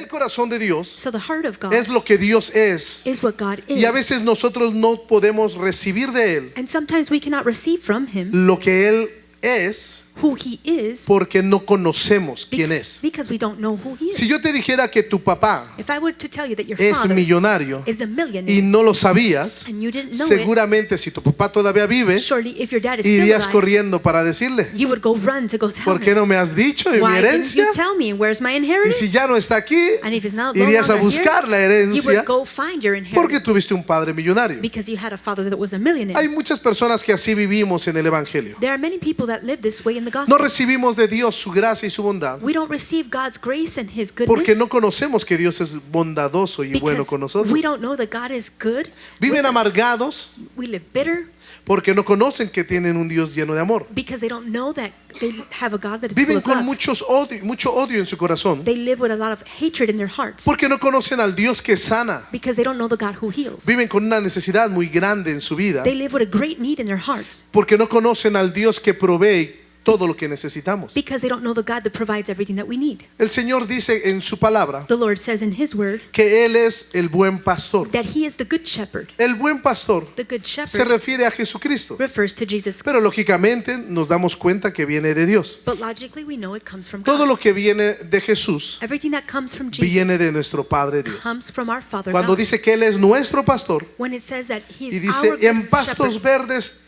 El corazón de Dios So the heart of God es lo que Dios es. is what God is. Y a veces nosotros no podemos recibir de Él And sometimes we cannot receive from Him lo que Él es who He is porque no conocemos quién es. because we don't know who He is. Si yo te dijera que tu papá If I were to tell you that your es father millonario is a millionaire y no lo sabías, and you didn't know seguramente si tu papá todavía vive, it, surely if your dad is still irías alive, corriendo para decirle, you would go run to go tell ¿por qué him. no me has dicho de mi Why didn't herencia? you tell me? Where's my Y inheritance? si ya no está aquí, And if it's not irías a longer buscar la here, you herencia would go find your porque inheritance tuviste un padre millonario. because you had a father that was a millionaire. Hay muchas personas que así vivimos en el Evangelio. There are many people that live this way in the No gospel. recibimos de Dios su gracia y su bondad We don't receive God's grace and His porque no goodness conocemos que Dios es bondadoso y bueno con because nosotros. we don't know that God is good. Viven with us. amargados We live bitter porque no conocen que tienen un Dios lleno de amor. because they don't know that they have a God that is full Viven of con love. mucho odio en su corazón They live with a lot of hatred in their hearts porque no conocen al Dios que sana. because they don't know the God who heals. Viven con una necesidad muy grande en su vida They live with a great need in their hearts porque no conocen al Dios que provee todo lo que necesitamos. because they don't know the God that provides everything that we need. El Señor dice en su palabra The Lord says in His word que Él es el buen pastor. that He is the good shepherd. El buen pastor The good se shepherd refiere a Jesucristo, refers to Jesus, pero lógicamente nos damos cuenta que viene de Dios. but logically we know it comes from Todo God. lo que viene de Jesús Everything that comes from viene Jesus de nuestro Padre Dios. comes from our Father Cuando God. dice que Él es nuestro pastor When it says that He y is dice our en good pastos shepherd, verdes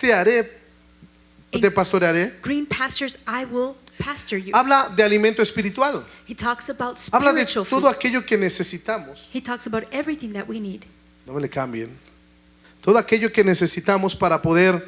te pastorearé, green pastures I will pasture you. habla de alimento espiritual, He talks about habla de spiritual todo food. aquello que necesitamos. He talks about everything that we need. No me le cambien. Todo aquello que necesitamos para poder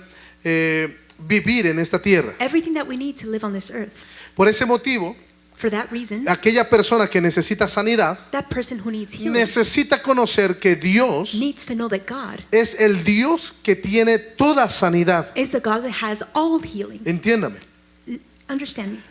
vivir en esta tierra. Everything that we need to live on this earth. Por ese motivo, For that reason, aquella persona que necesita sanidad that person who needs healing necesita conocer que Dios needs to know that God es el Dios que tiene toda sanidad. is the God that has all healing. Entiéndame. Understand me.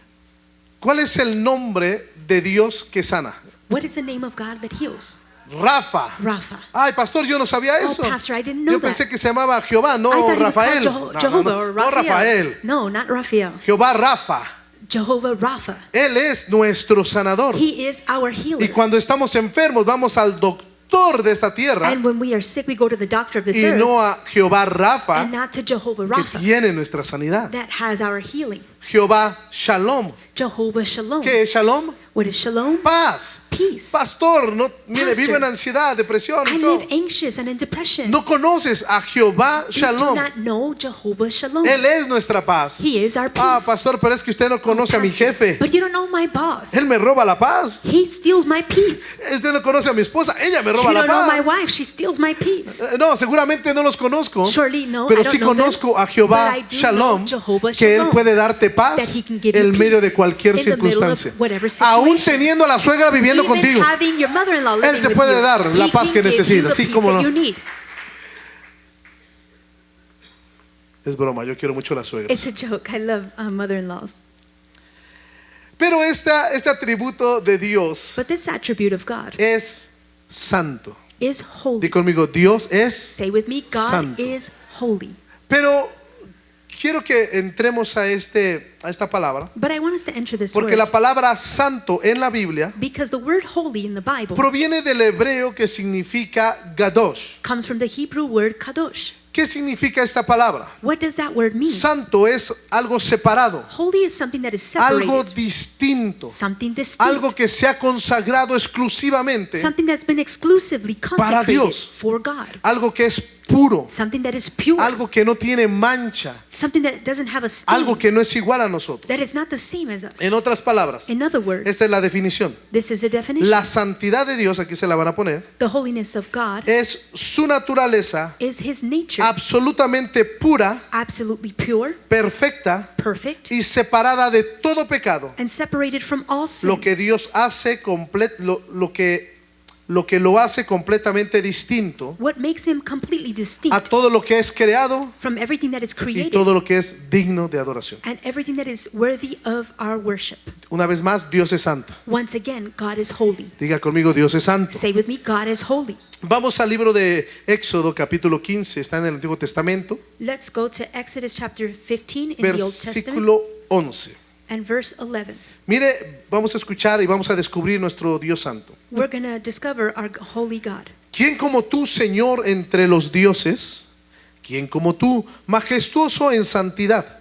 ¿Cuál es el nombre de Dios que sana? What is the name of God that heals? Rafa. Rapha. Ay, pastor, yo no sabía Oh, eso. pastor, I didn't know Yo pensé that. que se llamaba Jehová, I no thought he was called Rafael. Jehovah or No Rafael. No, not Raphael. Jehová Rafa. Jehovah Rapha. Él es nuestro sanador. He is our healer. Y cuando estamos enfermos, vamos al doctor de esta tierra And when we are sick, we go to the doctor of this y earth no a Jehová Rafa, and not to Jehovah que Rapha tiene nuestra sanidad. that has our healing. Jehová Shalom. Jehovah Shalom. ¿Qué es Shalom? What is Shalom? Paz. Peace. Pastor, no, mire, Pastor, vive en ansiedad, depresión I y todo. live anxious and in depression. No conoces a Jehová You do Shalom. not know Jehovah Shalom. Él es nuestra paz. He is our peace. Ah, pastor, pero es que usted no conoce a mi Pastor, jefe. But you don't know my boss. Él me roba la paz. He steals my peace. Usted no conoce a mi esposa. Ella me roba You la don't know my paz. wife. She steals my peace. No, seguramente no los conozco. Surely no, Pero I don't sí know them, conozco a but Jehová I do Shalom, know Jehovah que Él Shalom, puede darte that paz He can give you en medio de peace cualquier in the middle of circunstancia. whatever Aún situation. teniendo a la suegra viviendo Even contigo, having your mother-in-law living Él te with puede you, dar la He paz can que give you necesitas. the Sí, peace cómo that no. you need. es broma, yo quiero mucho a las suegras. It's a joke. I love mother-in-laws. Pero este atributo de Dios But this attribute of God es santo. is holy. Di conmigo, Dios es. Say with me, God santo. is holy. Pero quiero que entremos a esta palabra, But I want us to enter this porque word la palabra santo en la Biblia because the word holy in the Bible proviene del hebreo que significa Gadosh. comes from the Hebrew word kadosh. ¿Qué significa esta palabra? What does that word mean? Santo es algo separado, Holy is something that is algo separated, distinto, something distinct, algo que se ha consagrado exclusivamente, something that's been exclusively para consecrated Dios. for God, algo que es puro, something that is pure, algo que no tiene mancha, something that doesn't have a stain, algo que no es igual a nosotros. that is not the same as us. En otras palabras, In other words, esta es la definición. this is a definition. La santidad de Dios, aquí se la van a poner, The holiness of God es su naturaleza is His nature, absolutamente pura, absolutely pure, perfecta perfect, y separada de todo pecado. and separated from all sin. Lo que Dios hace lo que lo hace completamente distinto What makes Him completely a distinct todo lo que es creado from everything that is y created todo lo que es digno de adoración. and everything that is worthy of our worship. Una vez más, Dios es santo. Once again, God is holy. Diga conmigo, Dios es santo. Say with me, God is holy. Vamos al libro de Éxodo capítulo 15, está en el Antiguo Testamento, Let's go to Exodus chapter 15 in the Old Testament versículo 11. and verse 11. Mire, vamos a escuchar y vamos a descubrir nuestro Dios santo. We're going to discover our holy God. ¿Quién como tú, Señor, entre los dioses? ¿Quién como tú, majestuoso en santidad,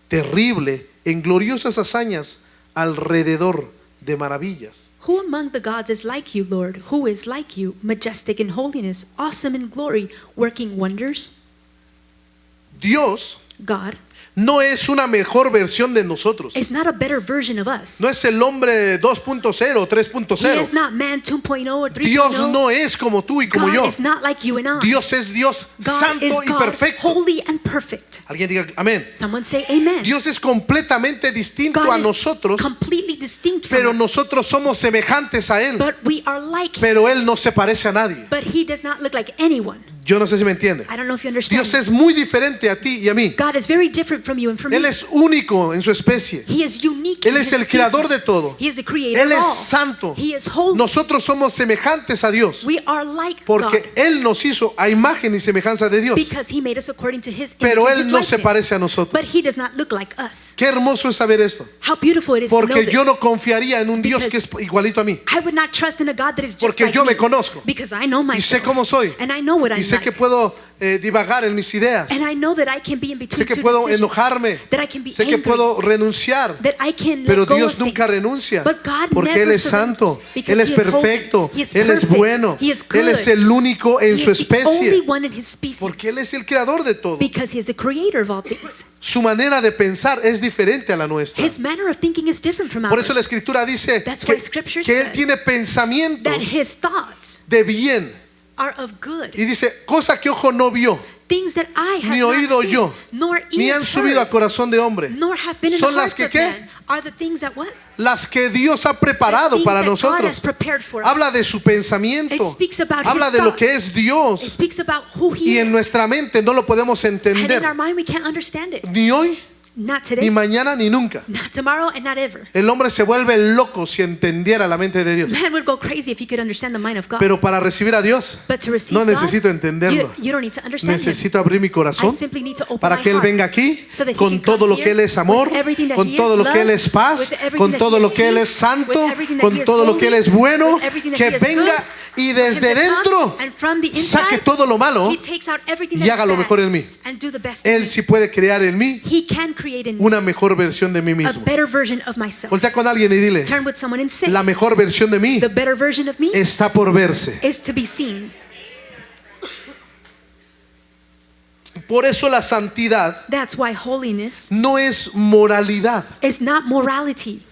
terrible en gloriosas hazañas, alrededor de maravillas? Who among the gods is like you, Lord? Who is like you, majestic in holiness, awesome in glory, working wonders? Dios God no es una mejor versión de nosotros. is not a better version of us. No es el hombre 2.0 o He 3.0. is not man 2.0 or 3.0. Dios no es como tú y como God yo. is not like you and I. Dios es Dios God santo is y God, perfecto. holy and perfect. Alguien diga amén. Someone say amen. Dios es completamente distinto God a is nosotros, completely distinct from pero us. nosotros somos semejantes a Él. But we are like him. Pero Él no se parece a nadie. But he does not look like anyone. Yo no sé si me entiende. I don't know if you understand. Dios es muy diferente a ti y a mí. God is very different from you and from Él me. es único en su especie. He is unique Él in es his el creador de species. todo. He is the creator Él of es all. santo. He is holy. Nosotros somos semejantes a Dios We are like porque God Él nos hizo a imagen y semejanza de Dios. because he made us according to his image Pero and Él his no se likeness. parece a nosotros. But he does not look like us. Qué hermoso es saber esto. How beautiful it is to know Porque this. yo no confiaría en un Dios que es igualito a mí. I would not trust in a God that is just Porque like yo me me conozco. because I know Y myself sé cómo soy. and I know what I'm Y sé like que puedo divagar en mis ideas. and I know that I can be in between Sé que two puedo decisions, enojarme. that I can be Sé que angry, puedo renunciar. that I can Pero let go Dios of nunca things. renuncia. But God Porque never Él es surrenders santo. because Él es he is holy. perfecto. He is Él es perfect. bueno. He is Él es good. el único en He su is the only especie. one in his species Porque Él es el creador de todo. because he is the creator of all things. Su manera de pensar es diferente a la nuestra. His manner of thinking is different from Por eso la ours. Escritura dice That's que, why Scripture que Él says tiene That pensamientos his thoughts de bien. are of good. Y dice, cosa que ojo no vio, Things that eye has ni not oído seen, yo, nor ni han ears subido a heard, corazón de hombre. nor have been in Son the las hearts que of ¿qué? man, are the things that what? Las que Dios ha preparado Things para that God nosotros. has prepared for us. Habla de su pensamiento. It speaks about Habla his de lo thoughts. que es It Dios. speaks about who he Y en is. nuestra mente no lo podemos And in entender. our mind we can't understand it. Ni hoy, Not ni today, mañana, ni nunca. not tomorrow, and not ever. El hombre se vuelve loco si entendiera la mente de Dios. Man would go crazy if he could understand the mind of God. Pero para recibir a Dios, But to receive no God, necesito entenderlo. you don't need to understand him. Necesito abrir mi corazón I simply need to open para my que Él heart venga aquí so that he con can todo come lo que Él here es amor, with everything that con he todo is lo que Él love, es paz, with everything con that todo he lo is que Él peace, es santo, with everything that con he is todo lo que Él holy, es bueno, with everything that que he is venga good, y for him desde to come, dentro and from the saque inside, todo lo malo he takes out everything y that haga is lo bad mejor en mí. and do the best in Él me. sí puede crear en mí He can create in me una mejor versión de mí a mismo. better version of myself. Voltea con alguien y dile, Turn with someone and say, la mejor versión de mí the better version of me está por verse. is to be seen. Por eso la santidad That's why holiness no es moralidad. is not morality.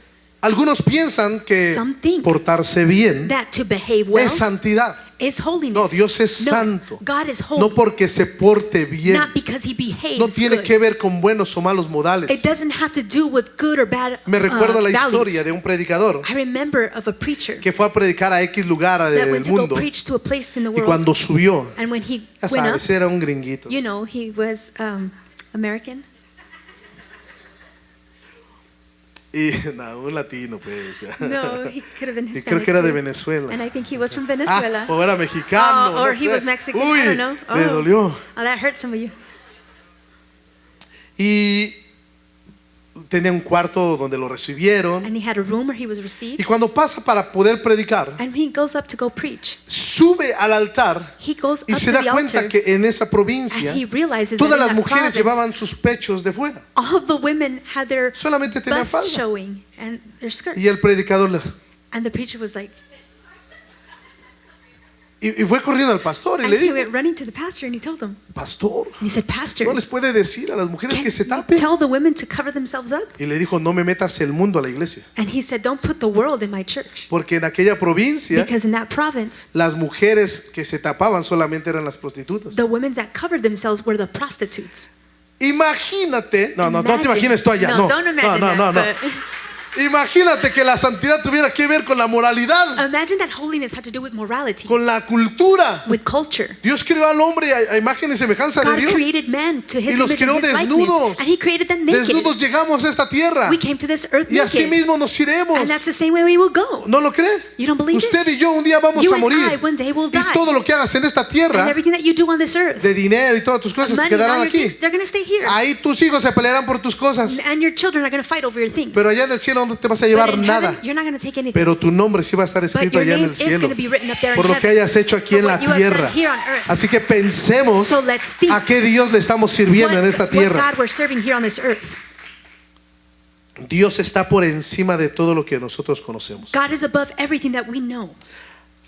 Algunos piensan que Some think portarse bien That to behave well es santidad. is holiness. No, Dios es No, santo. God is holy. No porque se porte bien. Not because he behaves No tiene good. que ver con buenos o malos modales. It doesn't have to do with good or bad Me recuerdo la values. historia de un predicador I remember of a preacher que fue a predicar a X lugar that del went to go mundo preach to a place in the y world. cuando subió, And when he ya went sabes, up, era un gringuito. you know, he was American. Y no, un latino pues. No, he could have been Y Hispanic creo que era de too. Venezuela. And I think he was from Ah, Venezuela. o era mexicano. or no he sé. was Mexican, Uy, I don't know. le dolió. Oh, that hurt some of you. Y tenía un cuarto donde lo recibieron. And he had a room where he was Y received. cuando pasa para poder predicar, And when he goes up to go preach, sube al altar he goes y up se to da the cuenta altar que en esa provincia and he realizes todas that las in that mujeres province, llevaban sus pechos de fuera. all the women had their Solamente tenía busts falda. showing and their skirts. Y el predicador le... And the preacher was like, Y fue corriendo al pastor y and le he dijo, went running to the pastor and he told him, pastor, and he said, Pastor, ¿no les puede decir a las mujeres can que se you tapen? tell the women to cover themselves up? Y le dijo, no me metas el mundo a la iglesia. And he said, don't put the world in my church. Porque en aquella provincia Because in that province, las mujeres que se tapaban solamente eran las prostitutas. the women that covered themselves were the prostitutes. Imagínate, no te Imagine. imagines tú allá, No, no, don't imagine no, that, no, no. but- Imagínate que la santidad tuviera que ver con la moralidad, Imagine that holiness had to do with morality, con la cultura. with culture. Dios creó al hombre a imagen y semejanza de God Dios. created man to his Y los image and creó his desnudos. likeness, and he created them naked. Desnudos llegamos a esta tierra We came to this earth y así naked, mismo nos iremos. and that's the same way we will go. ¿No lo cree? You don't believe Usted it? y yo un día vamos You a and morir. I one day will Y die. todo lo que hagas en esta And tierra, everything that you do on this earth, de dinero y todas tus cosas, money, quedarán all your aquí. things, they're going to stay here. Ahí tus hijos se pelearán por tus cosas. And your children are going to fight over your things. Pero allá en el cielo no te vas a But llevar in nada. heaven, you're not going to take anything. Pero tu nombre sí va a estar But escrito your allá en name el is cielo. going to be written up there in Por lo que heaven. hayas hecho aquí For en la what you have tierra. done here on earth. Así que pensemos So let's think a qué Dios le estamos sirviendo en esta what tierra. God we're serving here on this earth. Dios está por encima de todo lo que nosotros conocemos. God is above everything that we know.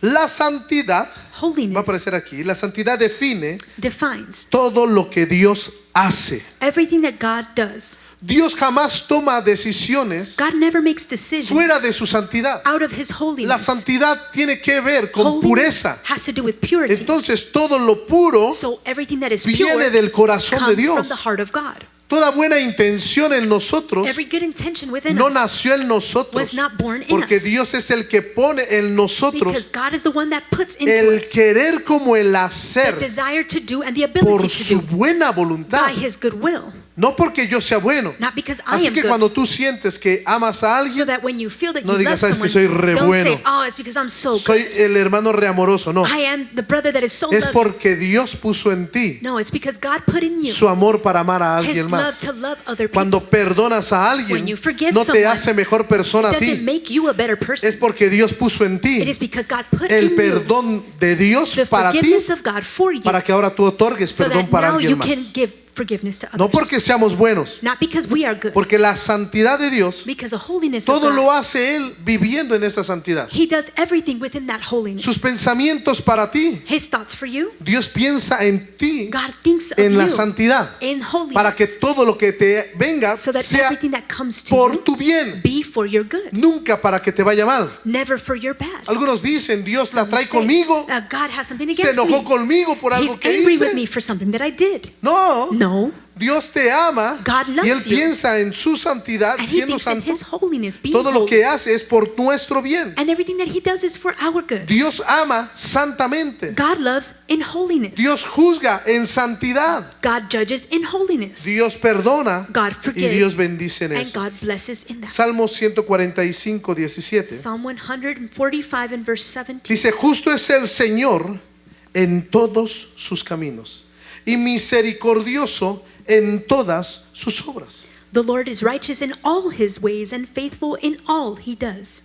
La santidad, va a Holiness aparecer aquí, la santidad define defines todo lo que Dios hace. everything that God does. Dios jamás toma decisiones God never makes decisions fuera de su santidad. out of his holiness. La santidad tiene que ver con Holiness pureza. has to do with purity. Entonces todo lo puro So everything that is viene pure del corazón de comes from Dios. the heart of God. Toda buena intención en nosotros Every good intention within no us nació en nosotros, was not born in porque us. Dios es el que pone en Because nosotros God is the one that puts into el us querer como el the hacer desire to do and the ability por to su do buena voluntad, by his good will. no porque yo sea bueno. Not because I Así am que good. cuando tú sientes que amas a So alguien, that when you feel that no you digas, love "Sabes que someone, soy re don't bueno. say, oh, it's because I'm so soy good. el hermano reamoroso. No, I am the brother that is so es loving. porque Dios puso en ti No, it's because God put in you su amor para amar a his alguien love más. to love other people. Cuando perdonas a When alguien, you forgive no te someone, hace mejor persona It a doesn't ti. make you a better person. Es porque Dios puso en It ti is because God put el in you perdón de Dios the para ti, forgiveness of God for you, para que ahora tú otorgues so perdón that para now alguien you más. can give forgiveness to others. No porque seamos buenos, Not because we are good, porque la santidad de Dios, because the holiness todo of lo God, hace Él viviendo en esa santidad. He does everything within that holiness. Sus pensamientos para ti, His thoughts for you, Dios piensa en ti God thinks of en la you santidad, in holiness, para que todo lo que te venga so that sea everything that comes to por you tu bien, be for your good, nunca para que te vaya mal. never for your bad. Algunos dicen, Dios la Some trae say, conmigo, God has something se against enojó me. conmigo por He's algo que angry with me hice. for something that I did. No, No, Dios te ama God loves y Él you. piensa en su santidad, and He siendo thinks in santo. His holiness, being Todo lo holy, que hace es por nuestro bien. and everything that He does is for our good. Dios ama santamente. God loves in holiness. Dios juzga en santidad. God judges in holiness. Dios perdona God y forgives, Dios bendice en and eso. God blesses in that. Salmo 145, 17. Psalm 145 and verse 17. Dice, justo es el Señor en todos sus caminos y misericordioso en todas sus obras. The Lord is righteous in all His ways and faithful in all He does.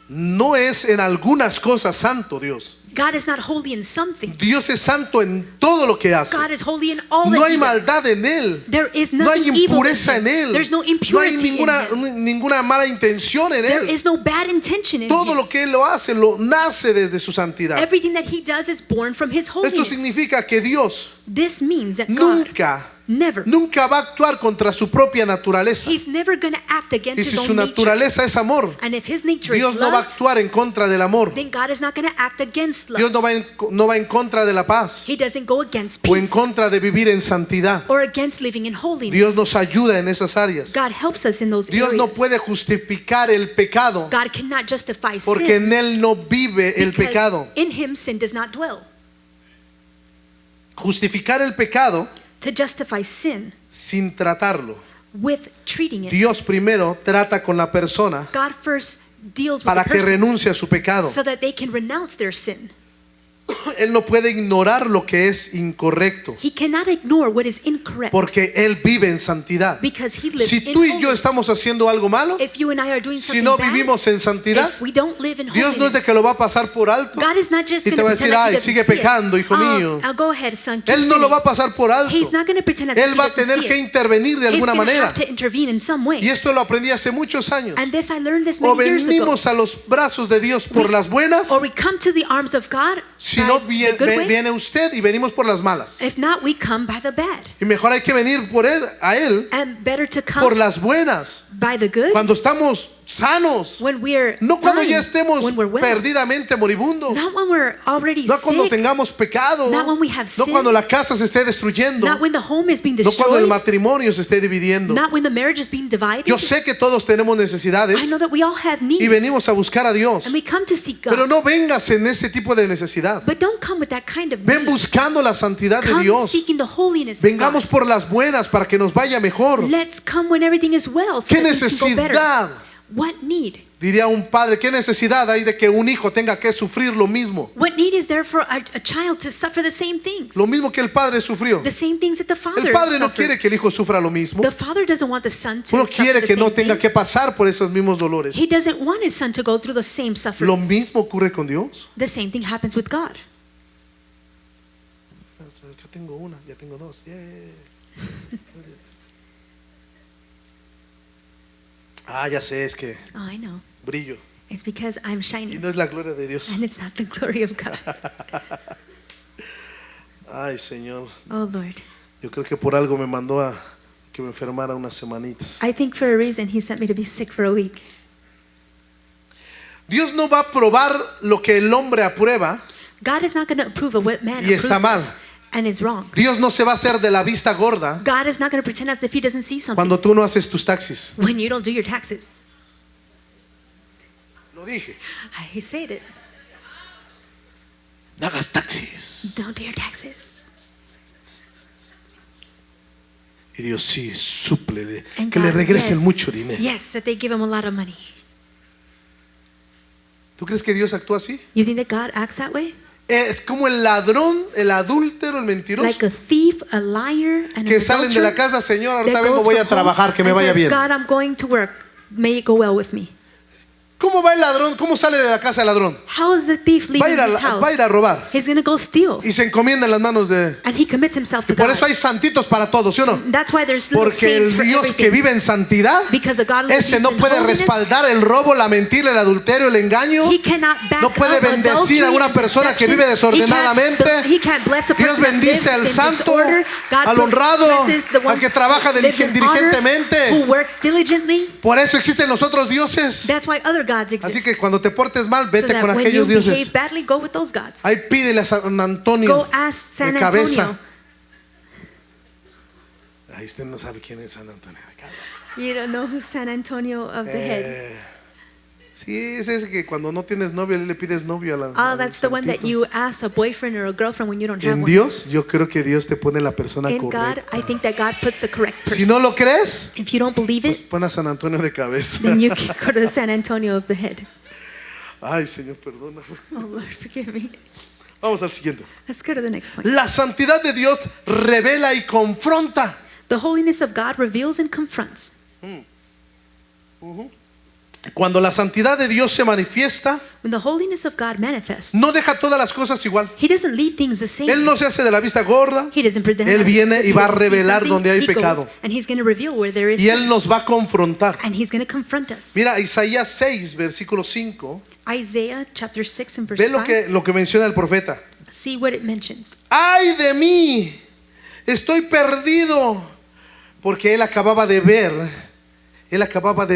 No es en algunas cosas santo Dios. God is not holy in something. Dios es santo en todo lo que hace. God is holy in all No that hay He does. maldad en Él. There is No hay nothing evil impureza in en Him. Él. There's no No hay impurity in Him. ninguna mala intención en There Él. is no bad intention in Todo Him. lo que Él lo hace, lo nace desde su santidad. Everything that He does is born from His Esto holiness. significa que Dios This means that God nunca va a actuar contra su propia naturaleza. He's never going to act against Y His si su own nature. naturaleza es amor, And if His nature Dios is no va a love, actuar en contra del amor. then God is not going to act against love. Dios no va en contra de la paz He doesn't go against o en peace contra de vivir en santidad. or against living in holiness. Dios nos ayuda en esas áreas. God helps us in those Dios areas. no puede justificar el pecado God cannot justify porque sin en Él no vive el because pecado. in Him sin does not dwell. Justificar el pecado To justify sin sin tratarlo. with treating it, Dios primero trata con la persona God first deals with para the que person renuncie a su pecado. so that they can renounce their sin. Él no puede ignorar lo que es incorrecto He cannot ignore what is incorrect porque Él vive en santidad. because He lives Si in tú y yo holiness. estamos haciendo algo malo, If you and I are doing si something no bad, vivimos en santidad, if we don't live in Dios no es de holiness, que lo va a pasar por alto God is not just y going te to va a pretend decir, like He ay, doesn't sigue see it. pecando, hijo mío. I'll go ahead, son. keep Él no lo sinning. va a pasar por alto. He's not going to pretend as if Él He va a doesn't tener see que it. intervenir de He's alguna going to manera. have to intervene in some way. Y esto lo aprendí hace muchos años. And this I learned this O many years ago. venimos a los brazos de Dios por las buenas, Or we come to the arms of God si by no the good way. viene usted y venimos por las malas. If not, we come by the bad. Y mejor hay que venir a Él And better to come por las buenas. by the good. Cuando estamos sanos. when we're No cuando fine, ya estemos when we're well, perdidamente moribundos. not when we're already No cuando sick, tengamos pecado. not when we have No sin, cuando la casa se esté destruyendo. not when the home is being No cuando el destroyed, matrimonio se esté dividiendo. not when the marriage is being divided. Yo sé que todos tenemos I necesidades know that we all have needs, y venimos a buscar a Dios. and we come to seek God. Pero no vengas en ese tipo de necesidad. But don't come with that kind of Ven need. buscando la santidad de Come Dios. seeking the holiness of Vengamos God. por las buenas para que nos vaya mejor. Let's come when everything is well, so ¿Qué that things can go better. necesidad? What need? Diría un padre, ¿qué necesidad hay de que un hijo tenga que sufrir lo mismo? What need is there for a child to suffer the same things? Lo mismo que el padre sufrió. The same things that the father El padre no suffered. quiere que el hijo sufra lo mismo. The father doesn't want the son to Uno suffer quiere the que no same tenga que things. pasar por esos mismos dolores. He doesn't want his son to go through the same Lo suffering. mismo ocurre con Dios. The same thing happens with God. Yo tengo una, ya tengo dos. Ya sé, es que Oh, I know. brillo. It's because I'm Y shining, no es la gloria de Dios. and it's not the glory of God. Ay, Señor. Oh, Lord. Yo creo que por algo me mandó a que me enfermara unas semanitas. I think for a reason he sent me to be sick for a week. Dios no va a probar lo que el hombre aprueba. God is not going to approve of what man Y está approves mal. of, and is wrong. Dios no se va a hacer de la vista gorda God is not going to pretend as if he doesn't see something cuando tú no haces tus taxis. when you don't do your taxes. Lo dije. I said it. No hagas taxis. Don't do your taxes. Y Dios sí, súplele. And Que le God, regresen yes, mucho dinero. yes, that they give him a lot of money. ¿Tú crees que Dios actúa así? You think that God acts that way? Es como el ladrón, el adúltero, el mentiroso. Like a thief, a liar, and Que an salen de la adulterer casa, Señor, ahorita that vengo, goes voy a from home trabajar, que me and vaya says, bien. God, I'm going to work. May it go well with me. ¿Cómo va el ladrón? ¿Cómo sale de la casa el ladrón? How is the thief Va a leaving ir a, his house? va a ir a robar. He's going to go steal. Y se encomienda en las manos de... And he commits himself to Por God. eso hay santitos para todos, ¿sí o no? That's why there's little Porque saints el for Dios que everything. vive en santidad, Because the God who ese lives no in puede holiness, respaldar el robo, la mentira, el adulterio, el engaño. He cannot back No puede up bendecir a adultery una and persona que deception. vive desordenadamente. He can't bless a Dios person that bendice lives al in santo, disorder. God al honrado, blesses the al ones que trabaja who lives in honor, diligentemente. who works diligently. Por eso existen los otros dioses. That's why other gods exist. Así que cuando te portes mal, so vete that con when you aquellos dioses. behave badly, go with those gods. Ahí pídele a San Antonio Go ask San de cabeza. Antonio. Ahí usted no sabe quién es San Antonio de cabeza. You don't know who's San Antonio of the head. Sí, es ese que cuando no tienes novio le pides novio a la. Oh, al that's the one that santito. you ask a boyfriend or a girlfriend when you don't have En one. Dios, yo creo que Dios te pone la persona In God, correcta. I think that God puts the correct person. Si no lo crees, If you don't believe pues it, pon a San Antonio de cabeza. then you can go to the San Antonio of the head. Ay, Señor, perdona. Oh Lord, forgive me. Vamos al siguiente. Let's go to the next point. La santidad de Dios revela y confronta. The holiness of God reveals and confronts. Cuando la santidad de Dios se manifiesta, When the holiness of God manifests, no deja todas las cosas igual. He doesn't leave things the same. Él no se hace de la vista gorda. He doesn't pretend Él that viene he y va a doesn't see revelar something. donde hay He goes, pecado. and He's going to reveal where there is Y Él sin. nos va a confrontar. And He's going to confront us. Mira, Isaías 6, versículo 5. Isaiah chapter 6 and verse Ve 5. lo que menciona el profeta. See what it mentions. ¡Ay de mí! Estoy perdido. Porque él acababa de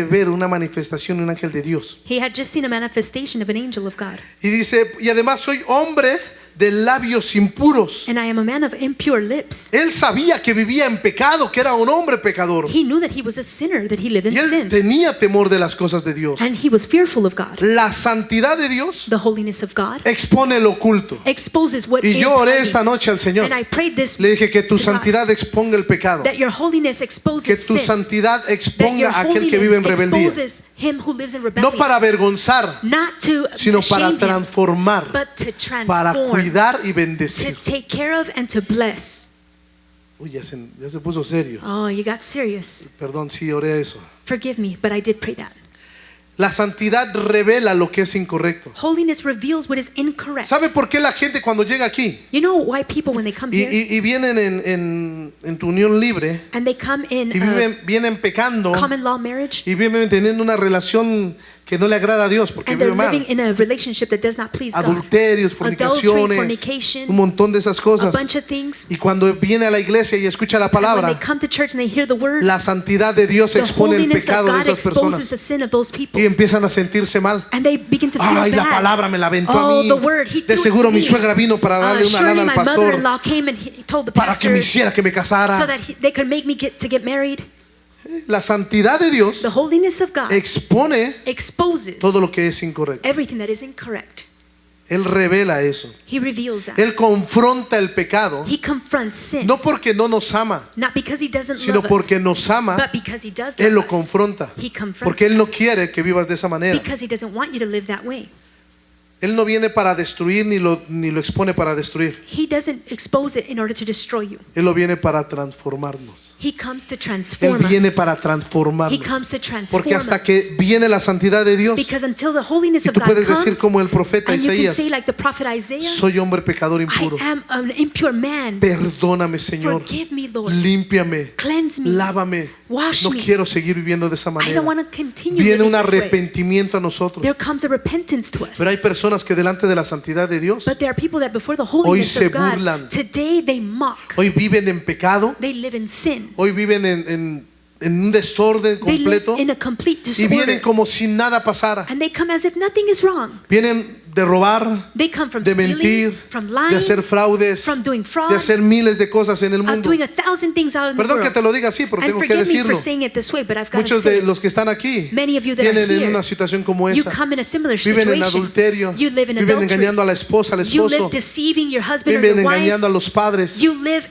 ver una manifestación de un ángel de Dios. He had just seen a manifestation of an angel of God. Y dice, y además soy hombre de labios impuros. And I am a man of impure lips. Él sabía que vivía en pecado, que era un hombre pecador. He knew that he was a sinner, that he lived in Y él sin. tenía temor de las cosas de Dios. And he was fearful of God. La santidad de Dios The holiness of God expone lo oculto. exposes what Y is yo oré hiding. esta noche al Señor. And I prayed this Le dije que tu to God, santidad exponga el pecado. that your holiness Que exposes tu sin. santidad That your exponga a aquel que vive en holiness rebeldía. exposes him who lives in No rebellion. para avergonzar, Not to sino para shame him, transformar, but to para transform, cuidar y to bendecir. take care of and to bless. Uy, ya se puso serio. Oh, you got serious. Perdón, sí, oré eso. Forgive me, but I did pray that. La santidad revela lo que es incorrecto. Holiness reveals what is incorrect. ¿Sabe por qué la gente cuando llega aquí You know why people, when they come here y vienen en tu unión libre and they come in y vienen pecando common law marriage y viven teniendo una relación que no le agrada a Dios porque and they're vive living mal. in a relationship that does not please God. Adulterios, Adultery, fornicaciones, fornication, un montón de esas a cosas. bunch of things. Y cuando viene a la iglesia y escucha la And when palabra, they come to church and they hear the word, la santidad de Dios the expone el holiness of pecado de God esas exposes the personas sin of those people. y empiezan a sentirse mal. And they begin to feel Ay, la bad. palabra me la aventó Oh, a mí. the word, he De threw it seguro to mi me. suegra vino para darle una Surely lana al my pastor mother-in-law came and he told the para que me pastor hiciera que me so casara. that they could make me to get married. La santidad de Dios The holiness of God expone exposes todo lo que es incorrecto. everything that is incorrect. Él revela eso. He reveals that. Él confronta el pecado, He confronts sin, no porque no nos ama, not because he doesn't sino love us, porque nos ama. but because he does Él lo love us. confronta, He confronts porque Él no quiere que vivas de esa manera. because he doesn't want you to live that way. Él no viene para destruir ni lo expone para destruir. He doesn't expose it in order to destroy you. Él lo viene para transformarnos. He comes to Él transform viene us. para He transformarnos. comes to transform Porque hasta us. que viene la santidad de Dios, Because until the holiness y of tú God puedes comes, decir como el profeta and you can Isaías, say like the prophet Isaiah, soy hombre pecador impuro. I am an impure man. Perdóname, Señor. Forgive me, Lord. Límpiame. Cleanse me. Lávame. Wash No me. quiero seguir viviendo de esa I manera. don't want to continue Viene living un this way. arrepentimiento a nosotros. There comes a repentance to us. Pero hay personas que delante de la santidad de Dios But there are people that before the hoy holiness se of God, burlan. today they mock. Hoy viven en pecado. They live in sin. Hoy viven en un desorden They live completo. in a complete Y vienen disorder. como si nada pasara. And they come as if nothing is wrong. Vienen de robar, They come from de stealing, mentir, from de lying, hacer fraudes, from doing fraud, de hacer miles de cosas en el of mundo. doing 1,000 things out in the Perdón que world. te lo diga así, pero And tengo que forgive me decirlo. for saying it this way, but I've got to Muchos say de it. los que están aquí Many of you that are vienen en here, una situación como you esa. come in a similar Viven en situation. adulterio, You live in viven adultery. engañando a la esposa, al You esposo, live deceiving your husband or viven your engañando a wife. los padres, You live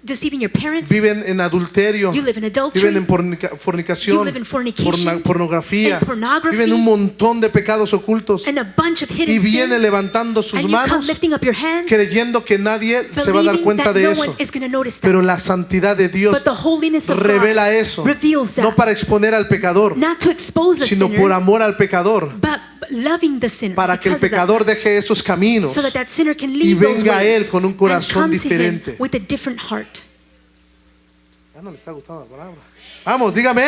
deceiving your parents. viven en adulterio, You live in adultery. viven en fornicación, You live in fornication, pornografía, and pornography, viven un montón de pecados ocultos and a bunch of hidden y viene sin. levantando sus And you come manos lifting up your hands, creyendo que nadie se va a dar believing cuenta that de no eso. one is going to notice that. Pero la santidad de Dios But the holiness of revela God eso, reveals that. no para exponer al pecador, Not to expose the sino sinner, por amor al pecador, but loving the sinner. para que el because of that. pecador deje esos caminos So that sinner can y leave those venga a ways Él con un and corazón come to him diferente. with a different heart. Ya no le está gustando la palabra. Vamos, dígame.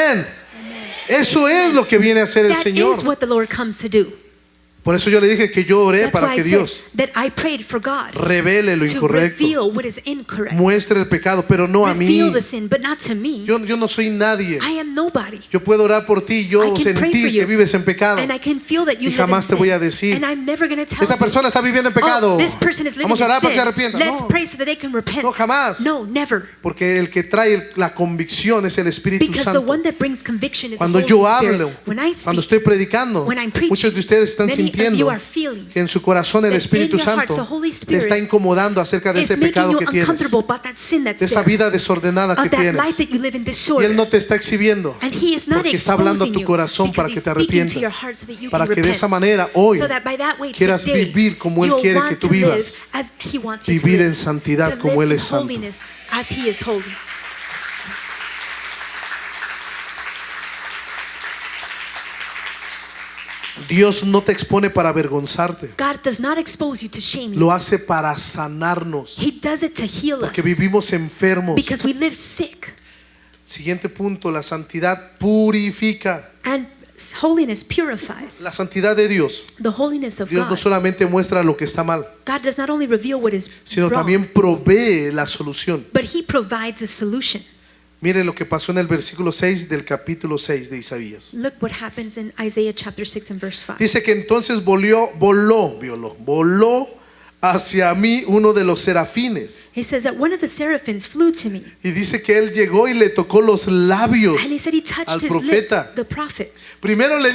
Eso es lo que viene a hacer el That Señor. is what the Lord comes to do. Por eso yo le dije que yo oré That's para why que I Dios said that I prayed for God revele lo to incorrecto, reveal what is incorrect. muestre el pecado, pero no a mí. Reveal the sin, but not to me. Yo no soy nadie. I am nobody. Yo puedo orar por ti, I yo can pray for sentir you. que vives en pecado. And I can feel that you Y live in jamás te sin. voy a decir, And I'm never going to tell esta you, persona está viviendo en pecado. oh, this person is living Vamos a orar in para que se sin. arrepienta. Let's No, pray so that they can repent. no, jamás. No, never. Porque el que trae la convicción es el Espíritu Because the Santo. one that brings conviction is Cuando the yo Holy Spirit. hablo, When I cuando speak, estoy predicando, when I'm preaching, muchos de ustedes están many of you sintiendo are feeling que en su corazón el that Espíritu in your hearts Santo the Holy te Spirit está incomodando acerca de is ese making pecado you que tienes, uncomfortable about that sin that's de esa there, vida desordenada que of that tienes. life that you live in Y disorder. Él no te está exhibiendo, And He is not porque está hablando a exposing tu you corazón because para que He's te speaking to your arrepientas, heart so that you para can que de repent. esa manera hoy So that by that way quieras today, vivir como Él you'll quiere want que tú to live vivas, as He wants you to vivir live, en santidad to como live Él in es santo. holiness as He is holy. Dios no te expone para avergonzarte, God does not expose you to shame you. lo hace para sanarnos, He does it to heal us porque vivimos enfermos. because we live sick. Siguiente punto, la santidad purifica. And holiness purifies. La santidad de Dios. The holiness of Dios no God. solamente muestra lo que está mal, God does not only reveal what is sino wrong, también provee la solución. but He provides a solution. Miren lo que pasó en el versículo 6 del capítulo 6 de Isaías. Look what happens in Isaiah chapter 6 and verse 5. Dice que entonces voló hacia mí uno de los serafines. He says that one of the seraphims flew to me, Y dice que él llegó y le tocó los labios and he said he touched al his lips, profeta. the prophet. Primero él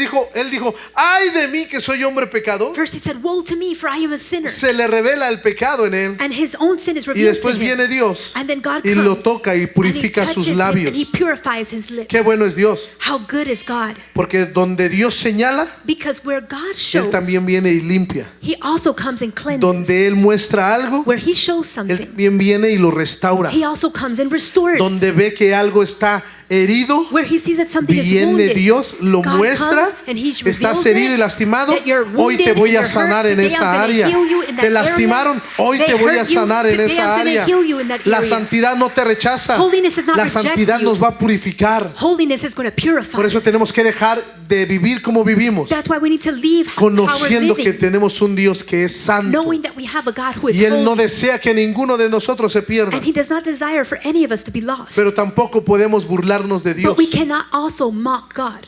dijo, ay de mí que soy hombre pecador. First he said, woe to me, for I am a sinner. Se le revela el pecado en él. And his own sin is Y revealed to después him. viene Dios And then God y comes, lo toca y purifica and he sus touches him, and he labios. purifies his lips. Qué bueno es Dios. How good is God? Porque donde Dios señala, Because where God Él shows, también viene y limpia. He also comes and cleanses. Donde Él muestra algo, Where He shows Él something, también viene y lo restaura. He also comes and restores. Donde ve que algo está herido, where he sees that something is viene wounded, Dios, lo God muestra, comes and he estás reveals herido y it, lastimado, that you're hoy te wounded voy a and you're sanar hurt. en Today esa I'm gonna área. heal you in that Te lastimaron, area. hoy They te voy a hurt you. sanar en Today esa I'm gonna área. heal you in that La area. santidad no te rechaza. Holiness does not La reject santidad you. nos va a purificar. Holiness is going to purify Por eso us. tenemos que dejar de vivir como vivimos, That's why we need to leave how we're conociendo que living, tenemos un Dios que es santo. knowing that we have a God who is Y Él no holy, desea que ninguno de nosotros se pierda. and he does not desire for any of us to be lost. Pero tampoco podemos burlarnos de Dios. But we cannot also mock God.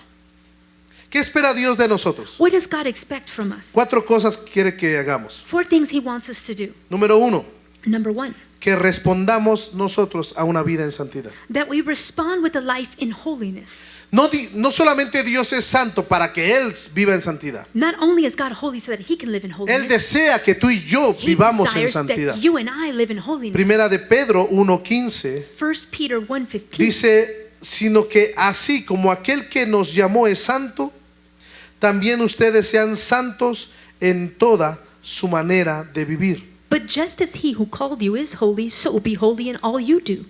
¿Qué espera Dios de nosotros? What does God expect from us? 4 cosas quiere que hagamos. 4 things he wants us to do. Número 1, Number 1, que respondamos nosotros a una vida en santidad. that we respond with a life in holiness. No solamente Dios es santo para que Él viva en santidad. Not only is God holy so that he can live in Él holiness, desea que tú y yo he vivamos en desires santidad. that you and I live in holiness. Primera de Pedro 1:15 1 Peter 1:15 dice, sino que así como aquel que nos llamó es santo, también ustedes sean santos en toda su manera de vivir. But just as he who called you is holy, so be holy in all you do.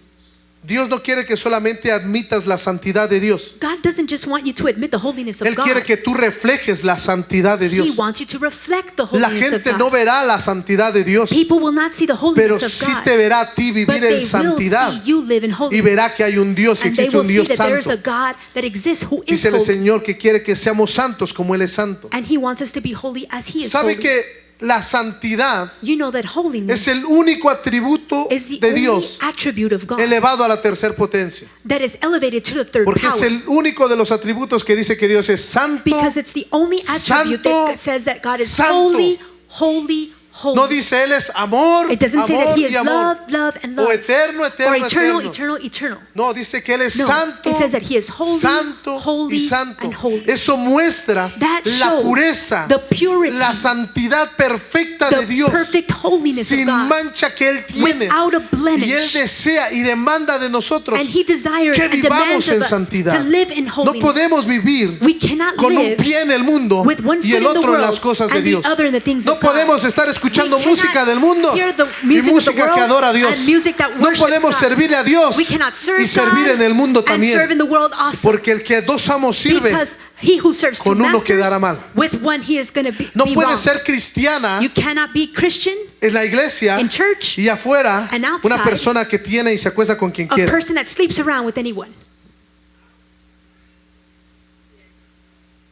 Dios no quiere que solamente admitas la santidad de Dios. God doesn't just want you to admit the holiness of Él God. quiere que tú reflejes la santidad de He Dios. wants you to reflect the La holiness of gente God. no verá la santidad de Dios, People will not see the pero holiness of sí God, te verá a ti but vivir they en will santidad see you live in y holiness. verá que hay un Dios y And they existe will un see Dios that there is a santo. God that exists who is Dice el holy. Señor que quiere que seamos santos como Él es santo. And he wants us to be holy as he is ¿Sabe holy. que la santidad You know that holiness es el único atributo is the de only Dios attribute of God elevado a la tercera potencia? that is elevated to the third Porque es power? el único de los atributos que dice que Dios es santo. Because it's the only attribute santo, that says that God is santo. holy, holy, holy. No dice Él es amor, It doesn't say that amor he y is amor. love, love, and love. O eterno, or eterno, eternal, eterno. eternal, eternal. No, dice que Él es No, santo, it says that he is holy, santo holy, y santo. and holy. Eso muestra That la shows pureza, the purity, la santidad perfecta de The Dios, perfect holiness sin of God, mancha que Él tiene. without a blemish. Y Él desea y demanda de nosotros And he desires que and vivamos demands en of us santidad. to live in No holiness. podemos vivir We cannot con un live pie en el mundo with one y el foot in the otro en world las cosas de and the Dios. other in the things No of God. podemos estar escuchando We música cannot del mundo hear the y music of the música que world adora a Dios. and music that No worships podemos God. servir a Dios We cannot serve y servir God en el mundo and serve también. in the world also. Porque el que dos amos sirve, Because he who serves two con uno masters, quedará mal. with one he is going to be, no be puede wrong. ser cristiana You cannot be Christian, en la iglesia in church, y afuera and outside, una persona que tiene y se acuesta con quien a quiera. person that sleeps around with anyone.